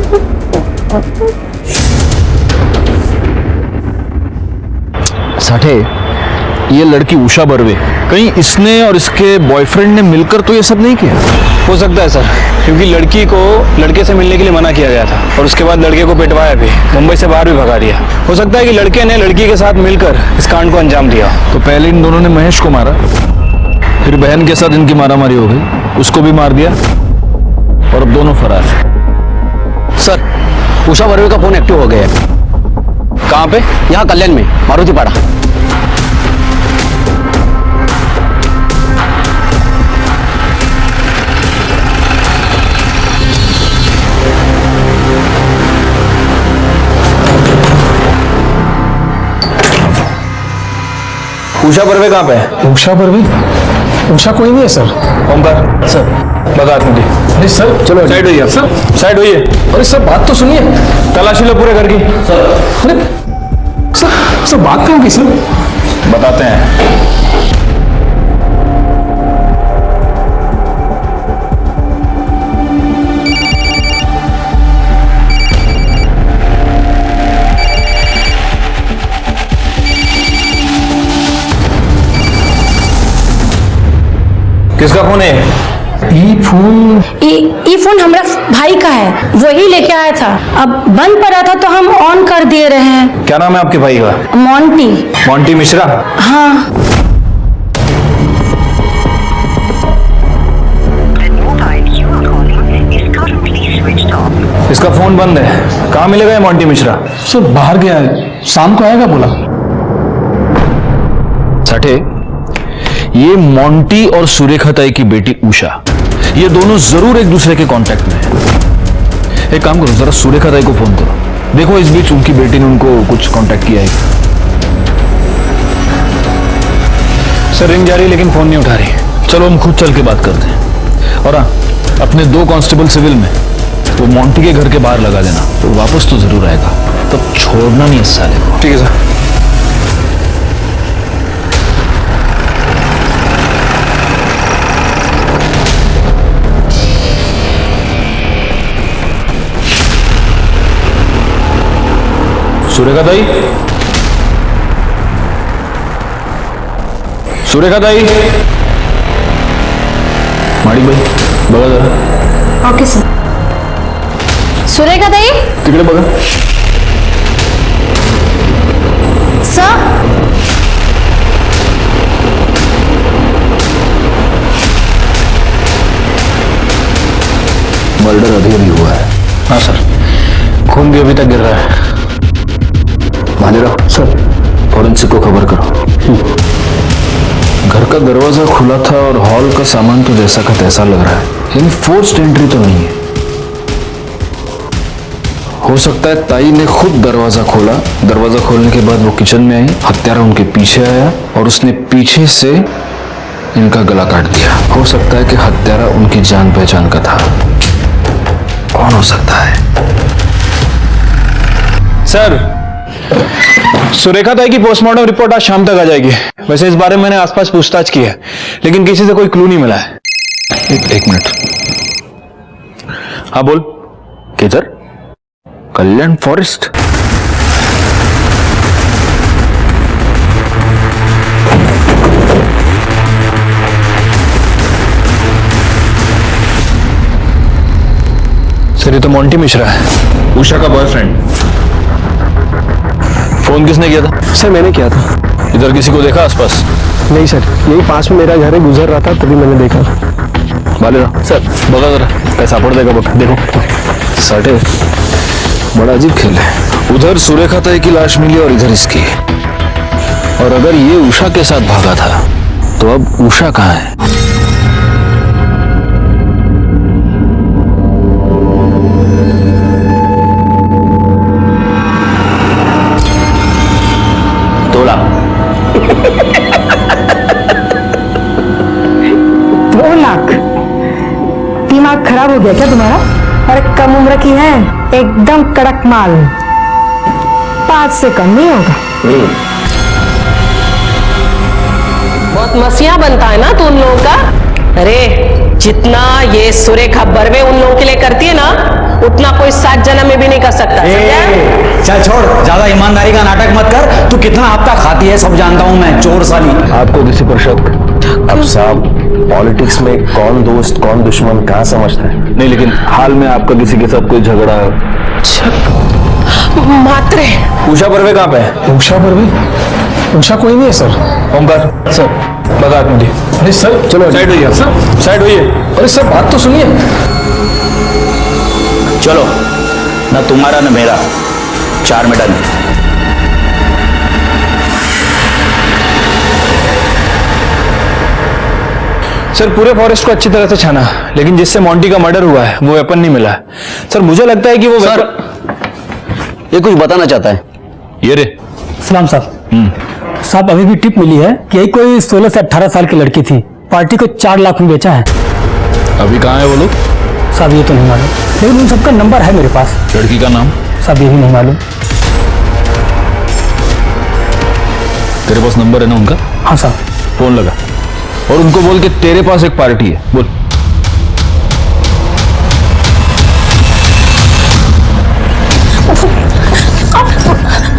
साठे, ये लड़की उषा बर्वे, कहीं इसने और इसके बॉयफ्रेंड ने मिलकर तो ये सब नहीं किया? हो सकता है सर, क्योंकि लड़की को लड़के से मिलने के लिए मना किया गया था और उसके बाद लड़के को पिटवाया भी, मुंबई से बाहर भी भगा दिया। हो सकता है कि लड़के ने लड़की के साथ मिलकर इस कांड को अंजाम दिया। तो पहले इन दोनों ने महेश को मारा, फिर बहन के साथ इनकी मारामारी हो गई, उसको भी मार दिया और अब दोनों फरार हैं। सर उषा बर्वे का फोन एक्टिव हो गया है। कहाँ पे? यहाँ कल्याण में, मारुति पाड़ा। उषा बर्वे कहाँ पे है? उषा बर्वे? उषा कोई नहीं है सर। ओमकार सर बता मुझे। अरे सर चलो साइड होइए सर, साइड होइए। अरे सर बात तो सुनिए। तलाशी लो पूरे घर की। अरे सर बात कहाँ की सर? बताते हैं। किसका फोन है? ये फोन हमारा भाई का है, वही लेके आया था। अब बंद पड़ा था तो हम ऑन कर दे रहे हैं। क्या नाम है आपके भाई का? मोंटी। मोंटी मिश्रा? हाँ। इसका फोन बंद है, कहाँ मिलेगा ये मोंटी मिश्रा? सर बाहर गया है, शाम को आएगा बोला। साठे, ये मोंटी और सुरेखा ताई की बेटी उषा, ये दोनों जरूर एक दूसरे के कांटेक्ट में हैं। एक काम करो, जरा सुरेखा ताई को फोन करो, देखो इस बीच उनकी बेटी ने उनको कुछ कांटेक्ट किया है। सर रिंग जा रही लेकिन फोन नहीं उठा रही। चलो हम खुद चल के बात करते हैं। और हाँ, अपने 2 कांस्टेबल सिविल में वो मोंटी के घर के बाहर लगा देना, तो वापस तो जरूर आएगा, तब छोड़ना नहीं इस साले को। ठीक है सर। सुरेखा ताई, सुरेखा ताई। माड़ी भाई बघा जरा। Okay sir. सुरेखा ताई तिकडे बघा। सर मर्डर अभी अभी हुआ है। हाँ सर, खून भी अभी तक गिर रहा है। भालेराव सर, फॉरेंसिक को खबर करो। घर का दरवाजा खुला था और हॉल का सामान तो जैसा का तैसा लग रहा है, यानी फोर्स्ड एंट्री तो नहीं है। हो सकता है ताई ने खुद दरवाजा खोला, दरवाजा खोलने के बाद वो किचन में आई, हत्यारा उनके पीछे आया और उसने पीछे से इनका गला काट दिया। हो सकता है कि हत्यारा उनकी जान पहचान का था। कौन हो सकता है? सर सुरेखा ताई की पोस्टमार्टम रिपोर्ट आज शाम तक आ जाएगी। वैसे इस बारे में मैंने आसपास पूछताछ की है, लेकिन किसी से कोई क्लू नहीं मिला है। एक मिनट। हाँ बोल। किधर? कल्याण फॉरेस्ट? सर ये तो मोंटी मिश्रा है, उषा का बॉयफ्रेंड। फोन किसने किया था? सर मैंने किया था। इधर किसी को देखा आसपास? नहीं सर, यही पास में मेरा घर है, गुजर रहा था तभी मैंने देखा। बालेरा सर बगा जरा कैसा पड़ देगा बका, देखो साटे। बड़ा अजीब खेल है, उधर सुरेखा ताई की लाश मिली और इधर इसकी। और अगर ये उषा के साथ भागा था तो अब उषा कहाँ है? तोला 2 लाख? दिमाग खराब हो गया क्या तुम्हारा? अरे कम उम्र की है, एकदम कड़क माल, 5 से कम नहीं होगा। बहुत मसिया बनता है ना तू उन लोगों का। अरे जितना ये सुरेखा बर्वे उन लोगों के लिए करती है ना, उतना कोई 7 जन्म में भी नहीं कर सकता। चल छोड़, ज्यादा ईमानदारी का नाटक मत कर। तू कितना हफ्ता खाती है सब जानता हूं मैं, चोर साली। आपको किसी पर शक? अब साहब पॉलिटिक्स में कौन दोस्त कौन दुश्मन कहाँ समझता है? नहीं लेकिन हाल में आपका किसी के साथ कोई झगड़ा? मात्रे उषा बर्वे कहाँ पे है? उषा बर्वे? उषा कोई नहीं है सर। ओमकार सर बता मुझे। अरे सर चलो साइड होइए सर, साइड होइए। अरे सर बात तो सुनिए। चलो ना तुम्हारा ना मेरा, 4 में डन। सर पूरे फॉरेस्ट को अच्छी तरह से छाना, लेकिन जिससे मोंटी का मर्डर हुआ है वो वेपन नहीं मिला है। सर मुझे लगता है कि वो सर ये कुछ बताना चाहता है। ये रे सलाम साहब। साहब अभी भी टिप मिली है कि यही कोई 16 से 18 साल की लड़की थी, पार्टी को 4 लाख में बेचा है। अभी कहाँ है वो लोग? साहब ये तो नहीं मालूम, लेकिन उन सबका नंबर है मेरे पास। लड़की का नाम? साहब ये भी नहीं मालूम। तेरे पास नंबर है ना उनका? हाँ साहब। फोन लगा और उनको बोल के तेरे पास एक पार्टी है, बोल।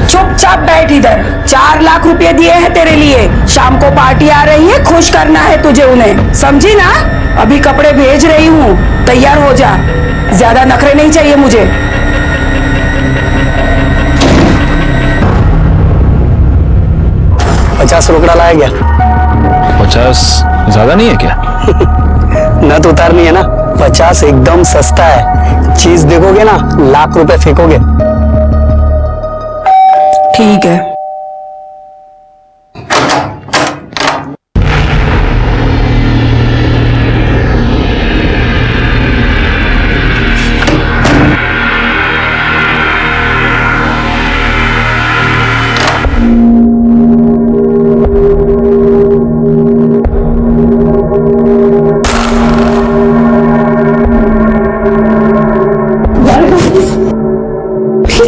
चुपचाप बैठ इधर। 4 लाख रुपए दिए हैं तेरे लिए, शाम को पार्टी आ रही है, खुश करना है तुझे उन्हें, समझी ना? अभी कपड़े भेज रही हूँ, तैयार हो जा। ज्यादा नखरे नहीं चाहिए मुझे। ₹50 रोकड़ा लाया गया। 50 ज्यादा नहीं है क्या? न तो उतारनी है ना, 50 एकदम सस्ता है। चीज देखोगे ना, लाख रुपए फेंकोगे। ठीक है।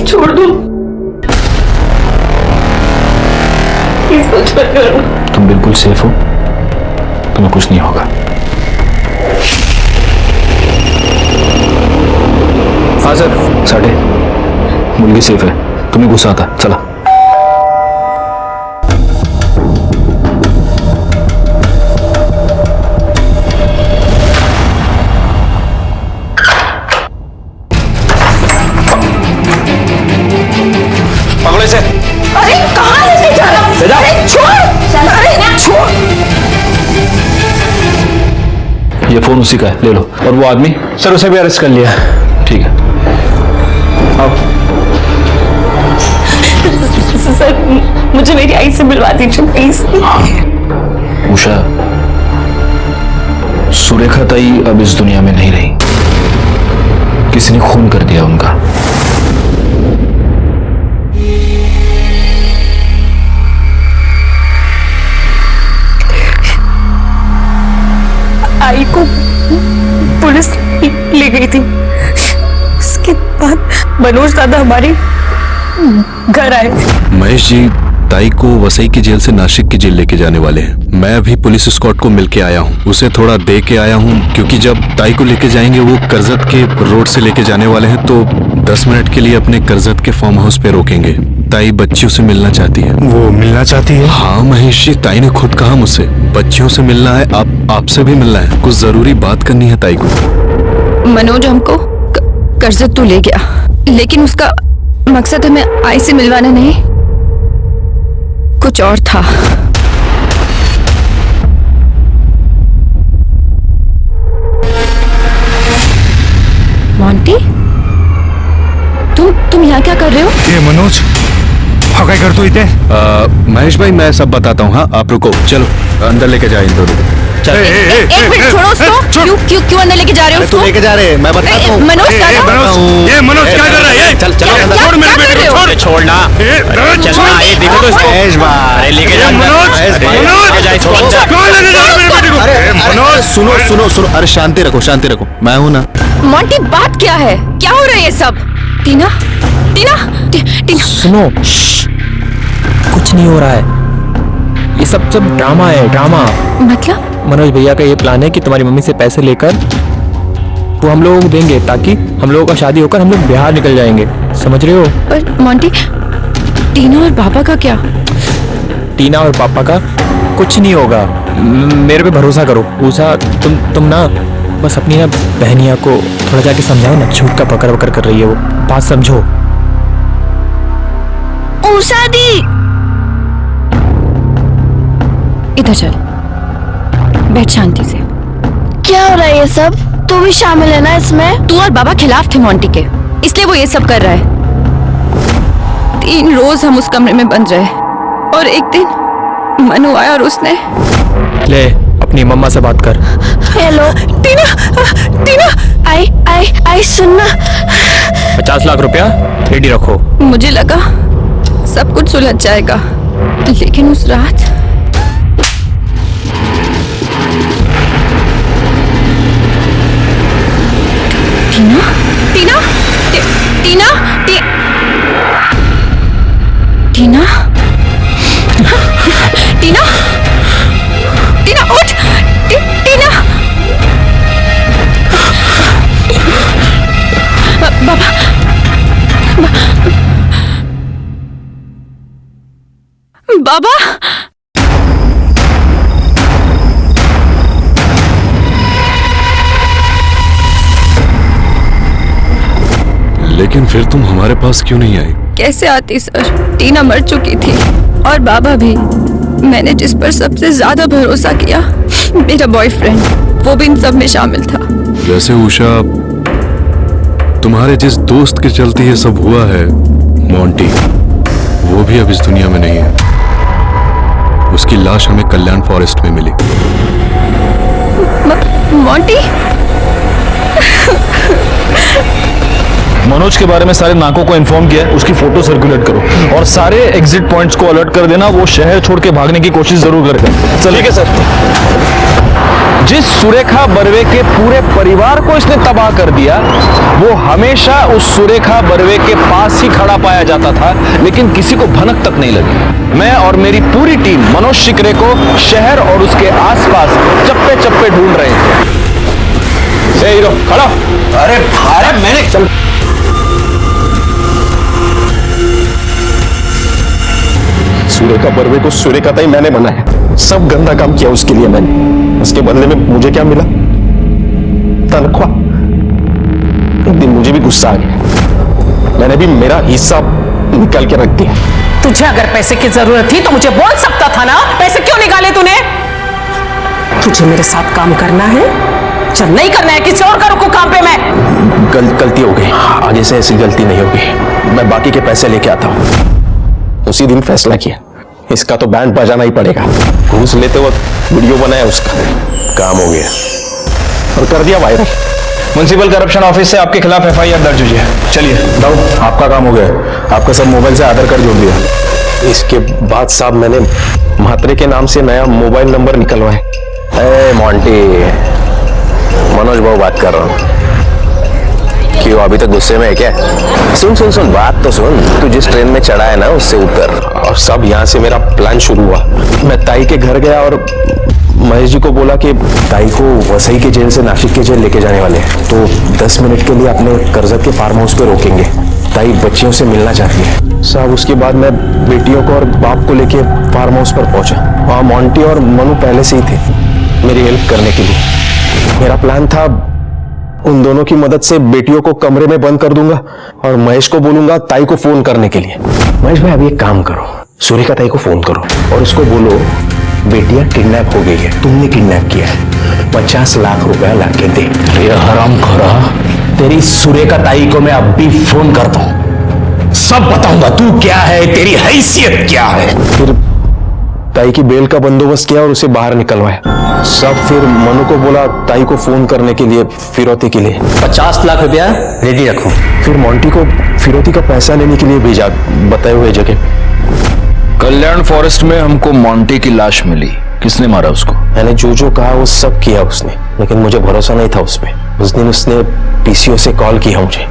छोड़ दो, तुम बिल्कुल सेफ हो, तुम्हें कुछ नहीं होगा। हाँ सर। साढ़े मुर्गी सेफ है, तुम्हें गुस्सा आता? चला। पकड़ो इसे। अरे कहाँ लेके जा रहा? अरे छोड़, अरे छोड़। ये फोन उसी का है, ले लो। और वो आदमी? सर उसे भी अरेस्ट कर लिया। ठीक है आओ। सर मुझे मेरी आई से मिलवा दीजिए प्लीज। उषा, सुरेखा ताई अब इस दुनिया में नहीं रही, किसी ने खून कर दिया उनका। आई को पुलिस ले गई थी, उसके बाद मनोज दादा हमारे घर आए। महेश जी, ताई को वसई की जेल से नासिक की जेल लेके जाने वाले हैं। मैं अभी पुलिस स्क्वाड को मिलके आया हूँ, उसे थोड़ा दे के आया हूँ, क्योंकि जब ताई को लेके जाएंगे वो करजत के रोड से लेके जाने वाले हैं, तो 10 मिनट के लिए अपने करजत के फार्म हाउस पे रोकेंगे। ताई बच्चियों से मिलना चाहती है। वो मिलना चाहती है? हाँ महेश जी, ताई ने खुद कहा मुझसे बच्चियों से मिलना है, आपसे भी मिलना है, कुछ जरूरी बात करनी है ताई को। मनोज हमको कर्जत तो ले गया, लेकिन उसका मकसद हमें आई से मिलवाना नहीं, कुछ और था। मोंटी, तुम यहाँ क्या कर रहे हो? ये मनोज काय करतो इथे? महेश भाई मैं सब बताता हूँ। हाँ आप रुको, चलो अंदर लेके जाए इन दोनों को। एक मिनट छोड़ो उसको। क्यों अंदर लेके जा रहे हो उसको? लेके जा रहे हैं, मैं बताता हूँ। मनोज ये मनोज क्या कर रहा है? चल चलो छोड़ मेरे बेटे को, छोड़। छोड़ना चलना, ये देखो तो इसको। महेश भाई, अरे लेके जा मनोज, लेके जा इसको अंदर। कौन लेके जा रहा है मेरे बेटे को? अरे मनोज सुनो सुनो सुनो, अरे शांति रखो, शांति रखो, मैं हूं ना। मोंटी बात क्या है? क्या हो रहा है ये सब? टीना, टीना, टीना सुनो, कुछ नहीं हो रहा है, ये सब ड्रामा है, ड्रामा। मतलब? मनोज भैया का ये प्लान है कि तुम्हारी मम्मी से पैसे लेकर वो हम लोगों को देंगे, ताकि हम लोगों का शादी होकर हम लोग बिहार निकल जाएंगे, समझ रहे हो? पर मोंटी, टीना और पापा का क्या? टीना और पापा का कुछ नहीं होगा, मेरे पे भरोसा करो। उषा तुम ना बस अपनी ना बहनिया को थोड़ा जाके समझाओ ना, झूठ का पकड़ पकड़ कर रही है वो, बात समझो। उषा दी, इधर चल, बैठ शांति से। क्या हो रहा है ये सब? तू भी शामिल है ना इसमें? तू और बाबा खिलाफ थे मोंटी के, इसलिए वो ये सब कर रहा है। 3 रोज हम उस कमरे में बंद रहे, और एक दिन मनु आया और उसने। ले अपनी मम्मा से बात कर। हेलो टीना, टीना आई सुनना। 50 लाख रुपया रेडी रखो। मुझे लगा सब कुछ सुलझ जाएगा, लेकिन उस रात टीना, टीना, टीना, टीना, टीना, टीना उठ, टीना, बाबा, बाबा, लेकिन फिर तुम हमारे पास क्यों नहीं आई? कैसे आती सर? टीना मर चुकी थी और बाबा भी। मैंने जिस पर सबसे ज्यादा भरोसा किया, मेरा बॉयफ्रेंड, वो भी इन सब में शामिल था। वैसे उषा, तुम्हारे जिस दोस्त के चलते ये सब हुआ है, मोंटी, वो भी अब इस दुनिया में नहीं है। उसकी लाश हमें कल्याण फॉरेस्ट में मिली। मोंटी? मनोज के बारे में सारे नाकों को इन्फॉर्म किया है, उसकी फोटो सर्कुलेट करो और सारे एग्जिट पॉइंट्स को अलर्ट कर देना, वो शहर छोड़ के भागने की कोशिश जरूर करेगा। चलिए। ठीक है सर। जिस सुरेखा बर्वे के पूरे परिवार को इसने तबाह कर दिया, वो हमेशा उस सुरेखा बर्वे के पास ही खड़ा पाया जाता था, लेकिन किसी को भनक तक नहीं लगी। मैं और मेरी पूरी टीम मनोज शिकरे को शहर और उसके आसपास चप्पे चप्पे ढूंढ रहे थे। ए हीरो खड़ा। अरे मैंने चल सुरेखा बर्वे को सुरेखा ताई मैंने बनाया, सब गंदा काम किया उसके लिए मैंने। उसके बदले में मुझे क्या मिला? तनख्वाह। एक दिन मुझे भी गुस्सा आ गया, मैंने भी मेरा हिस्सा निकाल के रख दिया। तुझे अगर पैसे की जरूरत थी तो मुझे बोल सकता था ना, पैसे क्यों निकाले तूने? तुझे मेरे साथ काम करना है? चल, नहीं करना है किसी और का रुकू काम पे मैं। गलती हो गई, आगे से ऐसी गलती नहीं होगी। मैं बाकी के पैसे लेके आता हूँ। उसी दिन फैसला किया, इसका तो बैंड बजाना ही पड़ेगा। घूस लेते वक्त वीडियो बनाया उसका, काम हो गया और कर दिया वायरल। म्युनिसिपल करप्शन ऑफिस से आपके खिलाफ FIR दर्ज हुई है। चलिए दाऊद, आपका काम हो गया। आपका सब मोबाइल से आधार कार्ड जोड़ दिया। इसके बाद साहब मैंने म्हात्रे के नाम से नया मोबाइल नंबर निकलवाए। मोंटी, मनोज बाबू बात कर रहा हूँ। क्यों अभी तक गुस्से में है क्या? सुन बात तो सुन। तू जिस ट्रेन में चढ़ा है ना, उससे उतर। और सब यहाँ से मेरा प्लान शुरू हुआ। मैं ताई के घर गया और महेश जी को बोला कि ताई को वसई के जेल से नासिक के जेल लेके जाने वाले हैं, तो 10 मिनट के लिए अपने कर्जत के फार्म हाउस पे रोकेंगे। ताई बच्चियों से मिलना चाहती है साहब। उसके बाद मैं बेटियों को और बाप को लेके फार्म हाउस पर पहुंचा। वहाँ मोंटी और मनु पहले से ही थे मेरी हेल्प करने के लिए। मेरा प्लान था उन दोनों की मदद से बेटियों को कमरे में बंद कर दूंगा और महेश को बोलूंगा ताई को फोन करने के लिए। महेश भाई, अभी एक काम करो, सुरेखा ताई को फोन करो और उसको बोलो बेटियां किडनैप हो गई है, तुमने किडनैप किया है, 50 लाख रुपया लाके दे। ये हरामखोरा, तेरी सुरेखा ताई को मैं अब भी फोन करता हूं, सब बताऊंगा तू क्या है, तेरी हैसियत क्या है। फिर ताई की बेल का बंदोबस्त किया और उसे बाहर निकलवाया सब। फिर मनु को बोला ताई को फोन करने के लिए फिरौती के लिए 50 लाख रुपया रेडी रखो। फिर मोंटी को फिरौती का पैसा लेने के लिए भेजा बताए हुए जगह। कल्याण फॉरेस्ट में हमको मोंटी की लाश मिली। किसने मारा उसको? मैंने जो कहा वो सब किया उसने, लेकिन मुझे भरोसा नहीं था उस पर। उस दिन उसने पीसीओ से कॉल किया मुझे।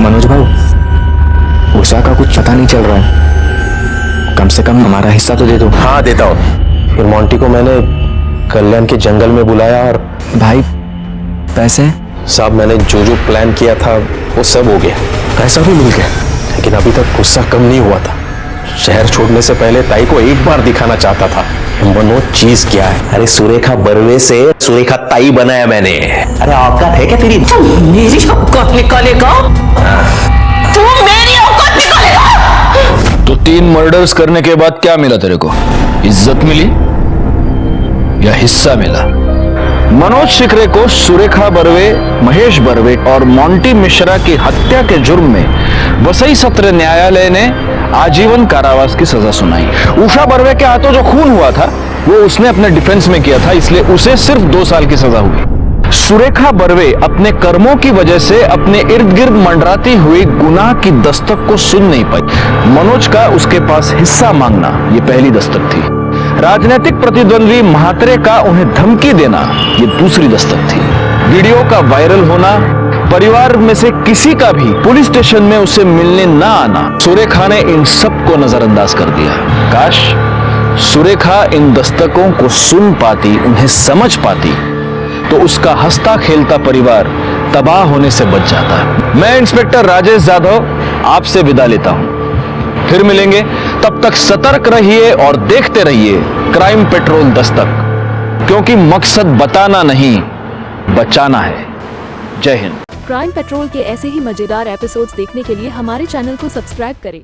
मनोज भाई, उषा का कुछ पता नहीं चल रहा है, कम से कम हमारा हिस्सा तो दे दो। हाँ देता हूँ। फिर मोंटी को मैंने कल्याण के जंगल में बुलाया और भाई पैसे? साहब मैंने जो प्लान किया था वो सब हो गया, पैसा भी मिल गया, लेकिन अभी तक गुस्सा कम नहीं हुआ था। शहर छोड़ने से पहले ताई को एक बार दिखाना चाहता था मनो चीज क्या है। अरे सुरेखा बर्वे से सुरेखा ताई बनाया मैंने। अरे औकात है क्या तेरी? मेरी औकात निकालेगा? तू मेरी औकात निकालेगा? तो 3 मर्डर्स करने के बाद क्या मिला तेरे को? इज्जत मिली या हिस्सा मिला? मनोज शिकरे को सुरेखा बर्वे, महेश बर्वे और मोंटी मिश्रा की हत्या के जुर्म में वसई सत्र न्यायालय ने आजीवन कारावास की सजा सुनाई। उषा बर्वे के हाथों जो खून हुआ था वो उसने अपने डिफेंस में किया था, इसलिए उसे सिर्फ 2 साल की सजा हुई। सुरेखा बर्वे अपने कर्मों की वजह से अपने इर्द गिर्द मंडराती हुई गुनाह की दस्तक को सुन नहीं पाई। मनोज का उसके पास हिस्सा मांगना ये पहली दस्तक थी। राजनीतिक प्रतिद्वंदी महात्रे का उन्हें धमकी देना ये दूसरी दस्तक थी। वीडियो का वायरल होना, परिवार में से किसी का भी पुलिस स्टेशन में उसे मिलने ना आना, सुरेखा ने इन सब को नजरअंदाज कर दिया। काश सुरेखा इन दस्तकों को सुन पाती, उन्हें समझ पाती, तो उसका हंसता खेलता परिवार तबाह होने से बच जाता। मैं इंस्पेक्टर राजेश यादव आपसे विदा लेता हूं, फिर मिलेंगे। तब तक सतर्क रहिए और देखते रहिए क्राइम पेट्रोल दस्तक, क्योंकि मकसद बताना नहीं, बचाना है। जय हिंद। क्राइम पेट्रोल के ऐसे ही मजेदार एपिसोड्स देखने के लिए हमारे चैनल को सब्सक्राइब करें।